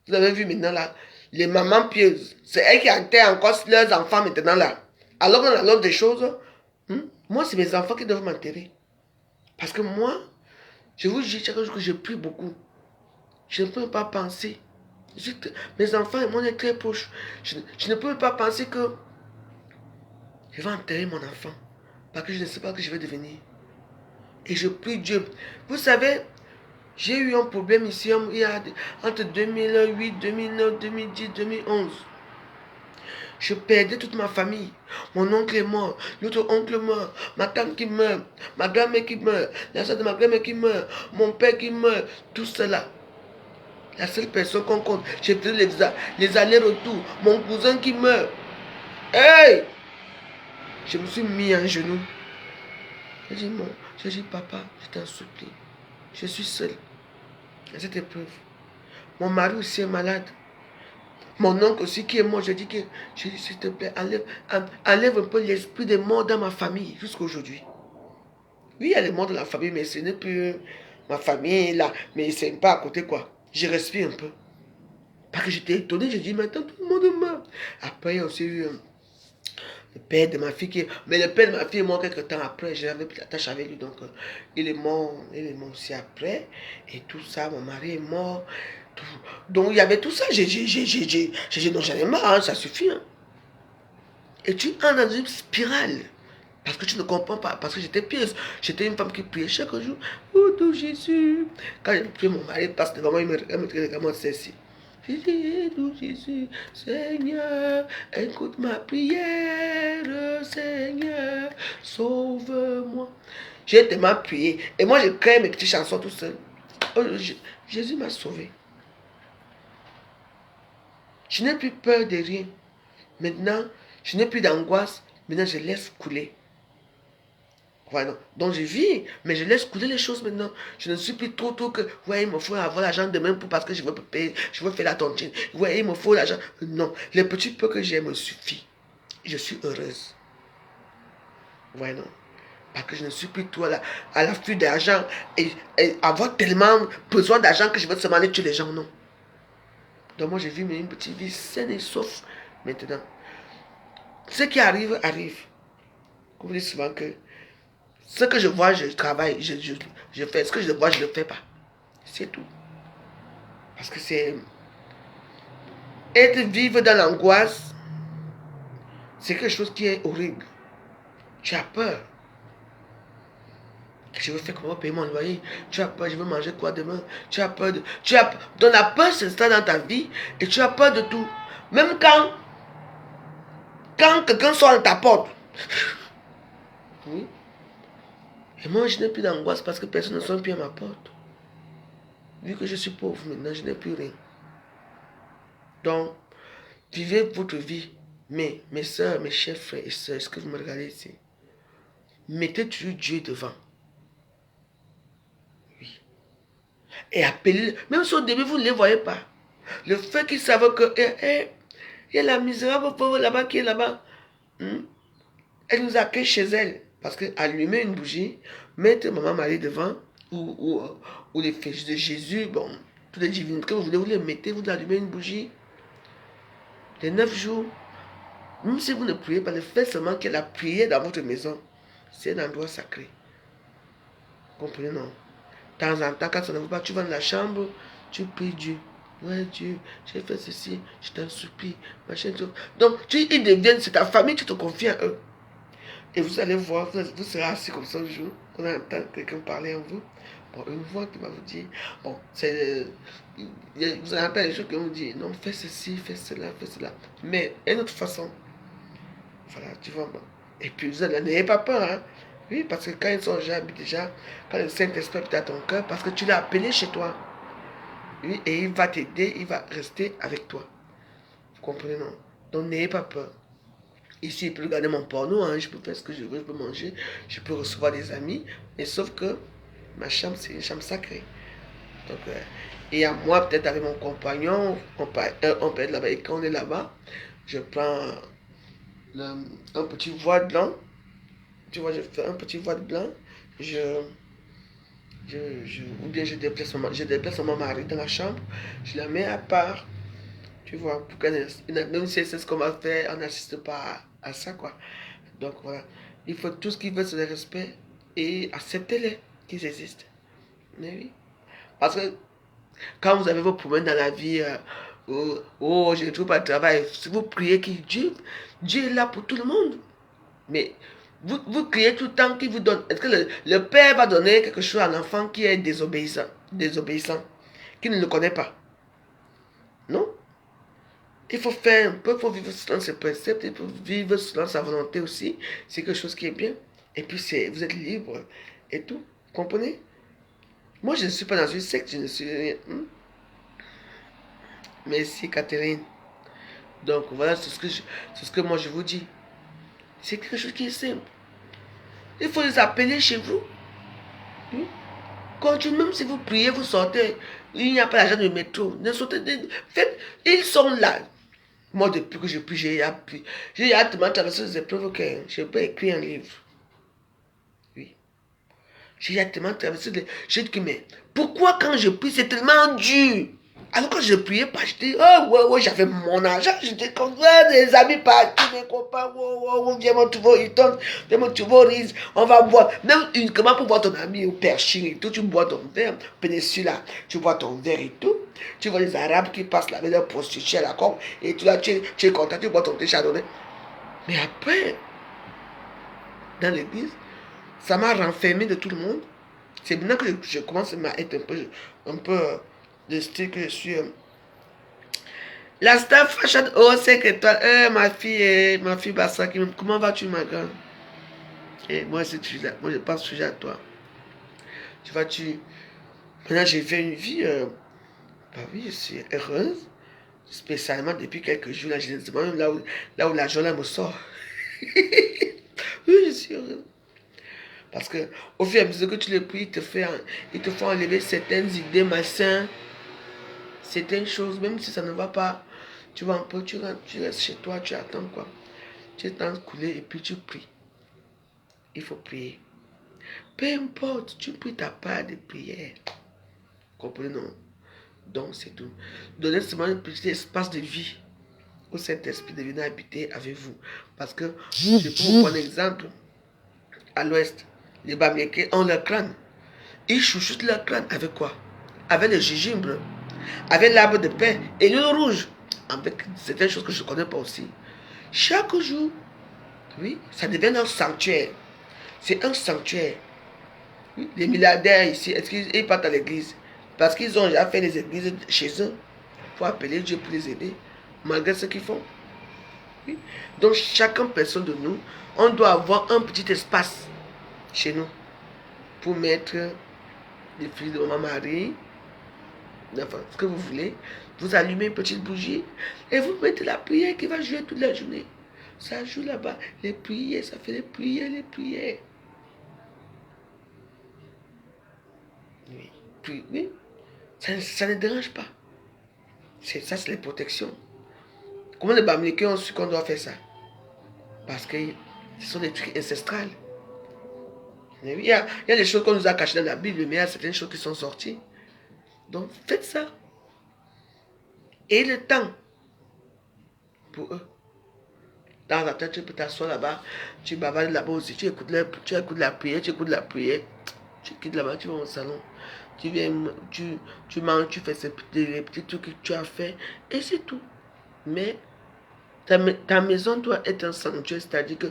Vous avez vu maintenant là, les mamans pieuses, c'est elles qui enterrent encore leurs enfants maintenant là. Alors dans l'ordre des choses, moi c'est mes enfants qui doivent m'enterrer. Parce que moi, je vous dis chaque jour que je prie beaucoup. Je ne peux pas penser. Mes enfants et moi on est très proches. Je ne peux pas penser que je vais enterrer mon enfant. Parce que je ne sais pas ce que je vais devenir. Et je prie Dieu. Vous savez, j'ai eu un problème ici entre 2008, 2009, 2010, 2011. Je perdais toute ma famille. Mon oncle est mort, l'autre oncle meurt, ma tante qui meurt, ma grand-mère qui meurt, la soeur de ma grand-mère qui meurt, mon père qui meurt, tout cela. La seule personne qu'on compte, j'ai fait les allers-retours, mon cousin qui meurt. Hey! Je me suis mis en genoux. J'ai dit, papa, je t'en supplie. Je suis seul à cette épreuve. Mon mari aussi est malade. Mon oncle aussi qui est mort, je dis que, s'il te plaît, enlève un peu l'esprit des morts dans ma famille jusqu'à aujourd'hui. Oui, il y a les morts de la famille, mais ce n'est plus ma famille là, mais c'est pas à côté quoi. Je respire un peu. Parce que j'étais étonné, j'ai dit, maintenant tout le monde meurt. Après, il y a aussi eu le père de ma fille mais le père de ma fille est mort quelques temps après, j'avais plus d'attache avec lui, donc il est mort aussi après, et tout ça, mon mari est mort. Donc il y avait tout ça, j'ai dit non, j'en ai marre, hein, ça suffit. Hein. Et tu entres dans une spirale. Parce que tu ne comprends pas, parce que j'étais pieuse. J'étais une femme qui priait chaque jour. Oh, tout Jésus. Quand j'ai prié, mon mari passe devant moi, il me regarde comme celle-ci. J'ai dit, oh Jésus, Seigneur, écoute ma prière, Seigneur, sauve-moi. J'ai tellement prié. Et moi, je crée mes petites chansons tout seul. Oh, Jésus m'a sauvé. Je n'ai plus peur de rien. Maintenant, je n'ai plus d'angoisse. Maintenant, je laisse couler. Voilà. Donc, je vis, mais je laisse couler les choses maintenant. Je ne suis plus trop que, ouais, il me faut avoir l'argent demain parce que je veux payer, je veux faire la tontine. Ouais, il me faut l'argent. Non, les petits peu que j'ai me suffit. Je suis heureuse. Voilà. Parce que je ne suis plus tout à l'affût d'argent et avoir tellement besoin d'argent que je veux seulement aller tuer les gens, non. Donc moi, j'ai vu une petite vie saine et sauf maintenant. Ce qui arrive, arrive. Comme je dis souvent que ce que je vois, je travaille, je fais. Ce que je vois, je ne le fais pas. C'est tout. Parce que c'est... vivre dans l'angoisse, c'est quelque chose qui est horrible. Tu as peur. Je veux faire comment payer mon loyer. Tu as peur, je veux manger quoi demain. Tu as peur de... Donc la peur s'installe dans ta vie et tu as peur de tout. Même quand quelqu'un sort à ta porte. Oui. Et moi, je n'ai plus d'angoisse parce que personne ne sonne plus à ma porte. Vu que je suis pauvre maintenant, je n'ai plus rien. Donc, vivez votre vie. Mais mes soeurs, mes chers frères et sœurs, est-ce que vous me regardez ici? Mettez toujours Dieu devant. Oui. Et appelez, même si au début vous ne les voyez pas. Le fait qu'ils savent que, il y a la misérable pauvre là-bas qui est là-bas. Elle nous accueille chez elle. Parce qu'allumer une bougie, mettre maman Marie devant, ou les fils de Jésus, bon, toutes les divinités que vous voulez, vous les mettez, vous allumez une bougie. Les 9 jours, même si vous ne priez pas, le fait seulement qu'elle a prié dans votre maison, c'est un endroit sacré. Comprenez, non? De temps en temps, quand ça ne va pas, tu vas dans la chambre, tu pries Dieu. Ouais, Dieu, j'ai fait ceci, je t'en supplie. Machin, tout. Donc, ils deviennent, c'est ta famille, tu te confies à eux. Et vous allez voir, vous serez assis comme ça un jour. vous entendez quelqu'un parler en vous. Bon, une voix qui va vous dire, bon, c'est... Vous entendez les gens qui vont vous dire, non, fais ceci, fais cela, fais cela. Mais, une autre façon, voilà, tu vois. Et puis, vous n'ayez pas peur, hein. Oui, parce que quand ils sont déjà, quand le Saint-Esprit est à ton cœur, parce que tu l'as appelé chez toi. Oui, et il va t'aider, il va rester avec toi. Vous comprenez, non? Donc, n'ayez pas peur. Ici, je peux regarder mon porno, hein, je peux faire ce que je veux, je peux manger, je peux recevoir des amis, mais sauf que ma chambre, c'est une chambre sacrée. Donc, et à moi, peut-être avec mon compagnon, on peut être là-bas, et quand on est là-bas, je prends un petit voile blanc, tu vois, je fais un petit voile blanc, ou bien je déplace mon mari dans la chambre, je la mets à part, tu vois, pour même si c'est ce qu'on va faire, on n'assiste pas à ça, quoi. Donc voilà, il faut tout ce qui veut, c'est le respect et accepter-les qu'ils existent. Mais oui. Parce que quand vous avez vos problèmes dans la vie, oh, je ne trouve pas de travail, si vous priez que Dieu est là pour tout le monde. Mais vous criez tout le temps qu'il vous donne. Est-ce que le père va donner quelque chose à l'enfant qui est désobéissant, qui ne le connaît pas? Non? Il faut faire un peu, il faut vivre selon ses préceptes, il faut vivre selon sa volonté aussi. C'est quelque chose qui est bien. Et puis vous êtes libre et tout. Vous comprenez? Moi, je ne suis pas dans une secte, je ne suis rien. Merci Catherine. Donc voilà, c'est ce que moi je vous dis. C'est quelque chose qui est simple. Il faut les appeler chez vous. Continuez, même si vous priez, vous sortez. Il n'y a pas l'argent de métro. Ne sortez, faites, ils sont là. Moi, depuis que je prie, j'ai tellement traversé les épreuves que je peux écrire un livre. Oui. J'ai tellement traversé les... J'ai dit que, mais pourquoi quand je prie, c'est tellement dur? Alors quand je priais pas, je dis, oh, ouais, j'avais mon argent, j'étais comme des amis partout, mes copains, viens me trouver Hilton, viens me trouver Riz, on va boire, même uniquement pour voir ton ami au Perching et tout, tu bois ton verre, Péninsula, tu bois ton verre et tout, tu vois les Arabes qui passent là avec leur prostituée à la corde, et tu là, tu es content, tu bois ton thé chardonnay. Mais après, dans l'église, ça m'a renfermé de tout le monde. C'est maintenant que je commence à être un peu de style que je suis. La star fashion, oh, c'est que toi, ma fille Bassa, comment vas-tu, ma grande? Et moi, moi, je pense toujours à toi. Tu vois, maintenant, j'ai fait une vie, bah oui, je suis heureuse, spécialement depuis quelques jours, là, je demande là où la journée me sort. Oui, je suis heureuse. Parce que au fur et à mesure que tu le pries, il te fait enlever certaines idées malsaines, certaines choses, même si ça ne va pas. Tu vas un peu, tu restes chez toi, tu attends quoi. Tu attends couler et puis tu pries. Il faut prier. Peu importe, tu pries ta part de prière. Comprenez, non? Donc c'est tout. Donnez seulement un petit espace de vie au Saint-Esprit de venir habiter avec vous. Parce que, je peux vous prendre un exemple. À l'ouest, les Bamileke ont leur crâne. Ils chouchoutent leur crâne avec quoi? Avec le gingembre, avec l'arbre de paix et l'huile rouge. Avec certaines choses que je ne connais pas aussi. Chaque jour, oui, ça devient un sanctuaire. C'est un sanctuaire. Oui, les milliardaires ici, est-ce qu'ils partent à l'église? Parce qu'ils ont déjà fait les églises chez eux. Il faut appeler Dieu pour les aider, malgré ce qu'ils font. Oui. Donc, chacun personne de nous, on doit avoir un petit espace chez nous pour mettre les filles de maman Marie, enfin, ce que vous voulez. Vous allumez une petite bougie et vous mettez la prière qui va jouer toute la journée. Ça joue là-bas. Les prières, ça fait les prières, les prières. Oui. Puis, oui. Ça ne dérange pas. Ça, c'est les protections. Comment les Bamileke ont su qu'on doit faire ça? Parce que ce sont des trucs ancestrales. Il y a des choses qu'on nous a cachées dans la Bible, mais il y a certaines choses qui sont sorties. Donc, faites ça. Et le temps pour eux. Dans la tête, tu peux t'asseoir là-bas, tu bavardes là-bas aussi, tu écoutes la prière, tu quittes là-bas, tu vas au salon. Tu viens, tu manges, tu fais les petits trucs que tu as fait, et c'est tout. Mais ta maison doit être un sanctuaire, c'est-à-dire que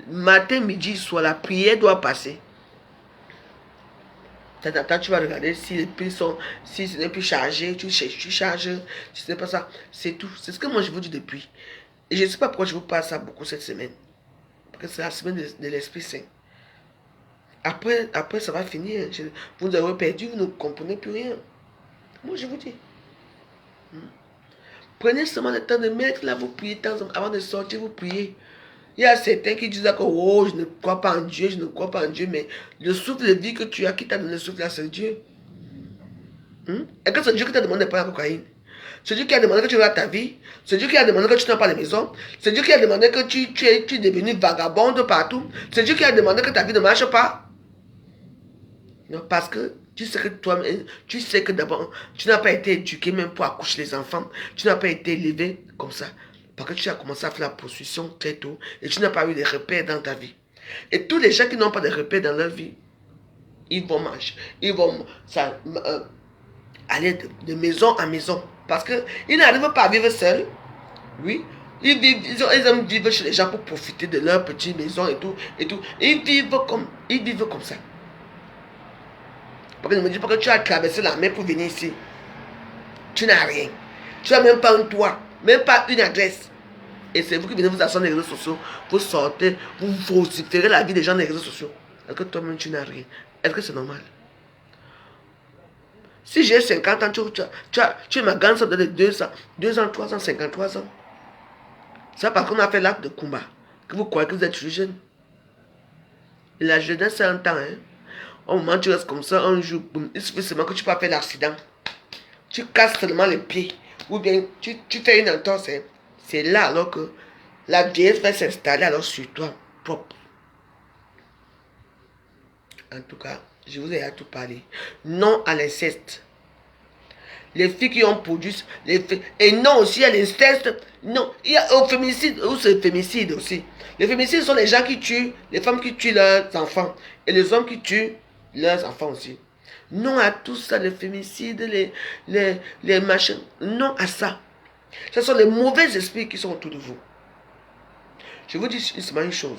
matin, midi, soir, la prière doit passer. T'attends, tu vas regarder si les piles sont, si ce n'est plus chargé, tu charges, si ce n'est pas ça. C'est tout. C'est ce que moi je vous dis depuis. Et je ne sais pas pourquoi je vous parle ça beaucoup cette semaine. Parce que c'est la semaine de l'Esprit Saint. Après, ça va finir. Vous avez perdu, vous ne comprenez plus rien. Moi, je vous dis. Prenez seulement le temps de mettre là, vous priez avant de sortir, vous priez. Il y a certains qui disent que oh, je ne crois pas en Dieu, je ne crois pas en Dieu, mais le souffle de vie que tu as, qui t'a donné le souffle là, c'est Dieu. Et que c'est Dieu qui t'a demandé de prendre la cocaïne. C'est Dieu qui a demandé que tu aies ta vie. C'est Dieu qui a demandé que tu n'as pas de maison. C'est Dieu qui a demandé que tu es devenu vagabonde partout. C'est Dieu qui a demandé que ta vie ne marche pas. Non, parce que tu sais que toi-même, tu sais que d'abord, tu n'as pas été éduqué même pour accoucher les enfants. Tu n'as pas été élevé comme ça. Parce que tu as commencé à faire la prostitution très tôt. Et tu n'as pas eu de repères dans ta vie. Et tous les gens qui n'ont pas de repères dans leur vie, ils vont marcher. Ils vont aller de maison en maison. Parce qu'ils n'arrivent pas à vivre seuls. Oui. Ils aiment vivre chez les gens pour profiter de leur petite maison et tout. Ils vivent comme ça. Parce que ne me dis pas que tu as traversé la mer pour venir ici. Tu n'as rien. Tu n'as même pas un toit. Même pas une adresse. Et c'est vous qui venez vous asseoir dans les réseaux sociaux. Vous sortez, vous vociférez la vie des gens dans les réseaux sociaux. Est-ce que toi-même tu n'as rien? Est-ce que c'est normal? Si j'ai 50 ans, tu es ma grande soeur de 2 ans, 3 ans, 53 ans. C'est parce qu'on a fait l'acte de combat que vous croyez que vous êtes toujours jeune. Et la jeunesse, c'est un temps. Hein? Au moment où tu restes comme ça, un jour, boum, il suffit seulement que tu peux faire l'accident. Tu casses seulement les pieds. Ou bien tu fais une entorse. Hein? C'est là alors que la vieillesse va s'installer alors sur toi, propre. En tout cas, je vous ai à tout parler. Non à l'inceste. Les filles qui ont produit, et non aussi à l'inceste. Non, il y a au féminicide, ou c'est fémicide aussi. Les féminicides sont les gens qui tuent, les femmes qui tuent leurs enfants, et les hommes qui tuent leurs enfants aussi. Non à tout ça, les féminicides, les machins. Non à ça. Ce sont les mauvais esprits qui sont autour de vous. Je vous dis seulement une chose.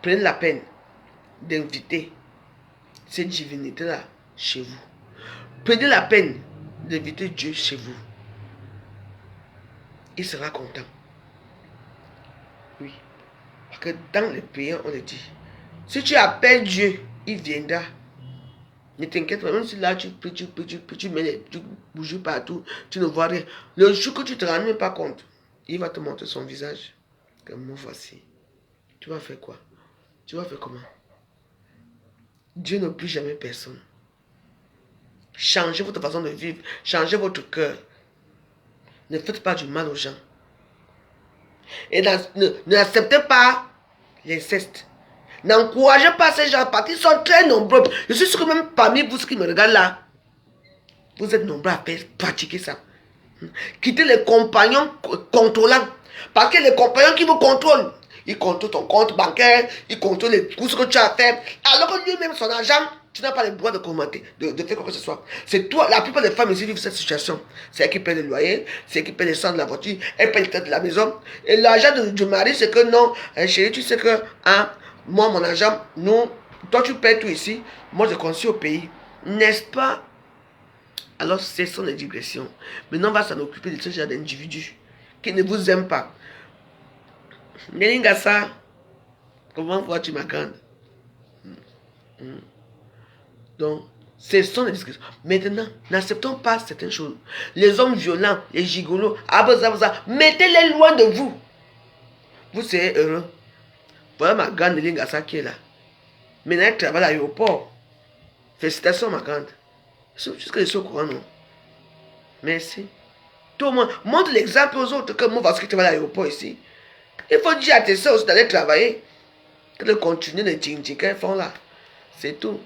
Prenez la peine d'inviter cette divinité-là chez vous. Prenez la peine d'inviter Dieu chez vous. Il sera content. Oui. Parce que dans les prières, on le dit. Si tu appelles Dieu, il viendra. Ne t'inquiète pas, même si là tu pries, tu mets les bougies partout, tu ne vois rien. Le jour que tu ne te rends même pas compte, il va te montrer son visage. Comme moi, voici. Tu vas faire quoi? Tu vas faire comment? Dieu n'oublie jamais personne. Changez votre façon de vivre. Changez votre cœur. Ne faites pas du mal aux gens. Et n'acceptez pas l'inceste. N'encouragez pas ces gens parce qu'ils sont très nombreux. Je suis sûr que même parmi vous, ceux qui me regardent là, vous êtes nombreux à pratiquer ça. Quittez les compagnons contrôlants. Parce que les compagnons qui vous contrôlent, ils contrôlent ton compte bancaire, ils contrôlent les courses que tu as fait. Alors que lui-même, son argent, tu n'as pas le droit de commenter, de faire quoi que ce soit. C'est toi, la plupart des femmes ici vivent cette situation. C'est elle qui paie le loyer, c'est elle qui paie les cendres de la voiture, elle paie les têtes de la maison. Et l'argent du mari, c'est que non, chérie, tu sais que, hein, moi, mon argent, nous, toi, tu paies tout ici, moi, je conçois au pays. N'est-ce pas? Alors, cessons les digressions. Maintenant, on va s'en occuper de ce genre d'individus qui ne vous aiment pas. Nélingassa, comment vois-tu ma grande? Donc, cessons les discussions. Maintenant, n'acceptons pas certaines choses. Les hommes violents, les gigolos, mettez-les loin de vous. Vous serez heureux. Voilà ma grande Nélingassa qui est là. Maintenant, elle travaille à l'aéroport. Félicitations, ma grande. Jusque je suis au courant, non? Merci. Tout le monde, montre l'exemple aux autres que moi, parce que tu vas à l'aéroport ici. Il faut dire à tes soeurs aussi d'aller travailler. Que de continuer les djing qu'elles font là. C'est tout.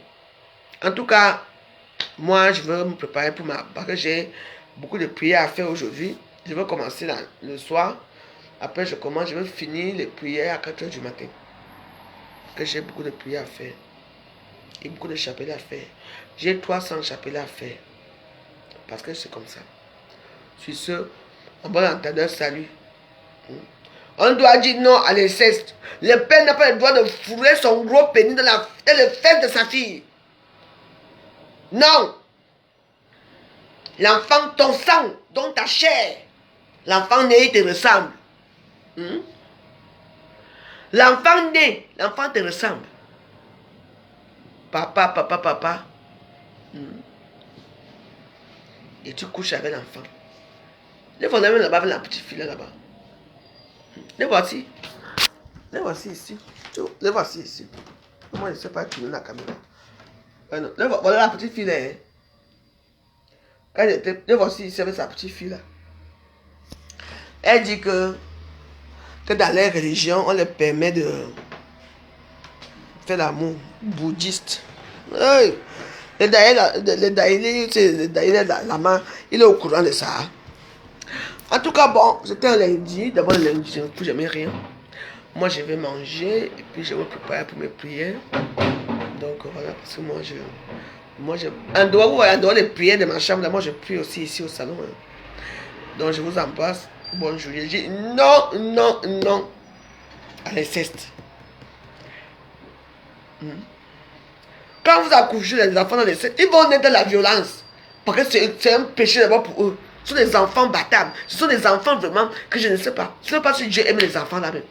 En tout cas, moi, je veux me préparer pour parce que j'ai beaucoup de prières à faire aujourd'hui. Je vais commencer là, le soir. Après, je vais finir les prières à 4 h du matin. Parce que j'ai beaucoup de prières à faire. Et beaucoup de chapelets à faire. J'ai 300 chapelets à faire. Parce que c'est comme ça. Sur ce, en bon entendeur, salut. On doit dire non à l'inceste. Le père n'a pas le droit de fourrer son gros pénis dans les fesses de sa fille. Non. L'enfant, ton sang, donc ta chair. L'enfant né, il te ressemble. L'enfant né, l'enfant te ressemble. Papa, papa, papa. Et tu couches avec l'enfant. Les voilà même là-bas avec la petite fille là-bas. Les voici. Les voici ici. Les voici ici. Moi, je ne sais pas tourner la caméra. Voilà la petite fille là. Quand j'étais, les voici ici avec sa petite fille là. Elle dit que dans les religions, on leur permet de faire l'amour bouddhiste. Hey. Le Daïla, la main, il est au courant de ça. En tout cas, bon, c'était un lundi. D'abord, le lundi, je ne fous jamais rien. Moi, je vais manger et puis je vais me préparer pour mes prières. Donc, voilà, parce que moi, en dehors des prières de ma chambre, là, moi, je prie aussi ici au salon. Hein. Donc, je vous embrasse. Bonjour. Je dis non, non, non à l'inceste. Quand vous accouchez les enfants dans l'inceste, ils vont naître de la violence. Parce que c'est un péché d'abord pour eux. Ce sont des enfants battables. Ce sont des enfants vraiment que je ne sais pas. Je ne sais pas si Dieu aime les enfants là-même.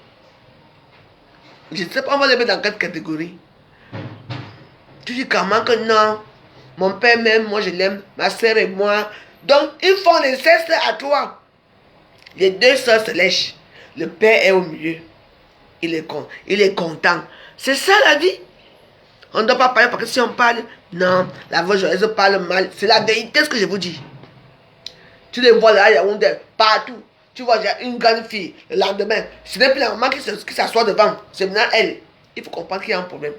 Je ne sais pas, on va les mettre dans quelle catégorie. Tu dis comment que non. Mon père m'aime, moi je l'aime, ma soeur et moi. Donc, ils font l'inceste à toi. Les deux soeurs se lèchent. Le père est au milieu. Il est content. C'est ça la vie. On ne doit pas parler parce que si on parle, non, la voix joyeuse parle mal. C'est la vérité ce que je vous dis. Tu les vois là, il y a partout. Tu vois, il y a une grande fille. Le lendemain, ce n'est plus la maman qui s'assoit devant. C'est maintenant elle. Il faut comprendre qu'il y a un problème.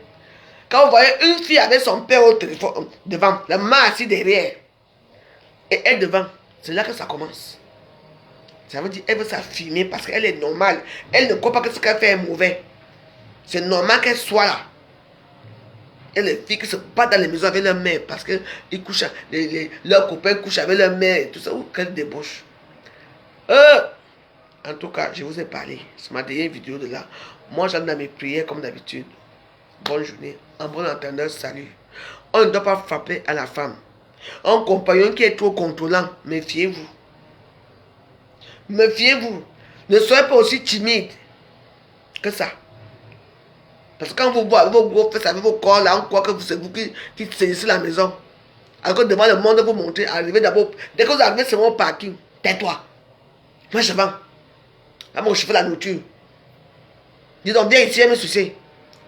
Quand vous voyez une fille avec son père au téléphone devant, la maman assise derrière, et elle devant, c'est là que ça commence. Ça veut dire qu'elle veut s'affirmer parce qu'elle est normale. Elle ne croit pas que ce qu'elle fait est mauvais. C'est normal qu'elle soit là. Et les filles qui se battent dans les maisons avec leur mère parce que ils couchent, leurs copains couchent avec leur mère et tout ça. Quelle débauche. En tout cas, je vous ai parlé. C'est ma dernière vidéo de là. Moi, j'en ai mes prières comme d'habitude. Bonne journée. En bon entendeur, salut. On ne doit pas frapper à la femme. Un compagnon qui est trop contrôlant, méfiez-vous. Méfiez-vous. Ne soyez pas aussi timide que ça. Parce que quand vous voyez vos gros fesses avec vos corps là, on croit que c'est vous qui saisissez la maison. Alors que devant le monde, vous montrez, arrivez d'abord. Dès que vous arrivez, c'est mon parking. Tais-toi. Moi, je vends. Là, moi, je fais la nourriture. Dis donc, viens ici, me soucier.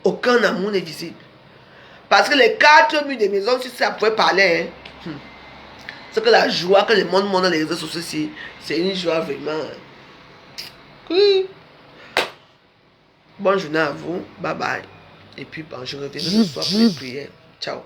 Aucun amour n'est visible. Parce que les 4 murs des maisons, si ça pouvait parler, hein, c'est que la joie que le monde montre dans les réseaux sociaux, c'est une joie vraiment. Oui. Bonne journée à vous. Bye bye. Et puis, bon, je reviens ce soir pour les prières. Ciao.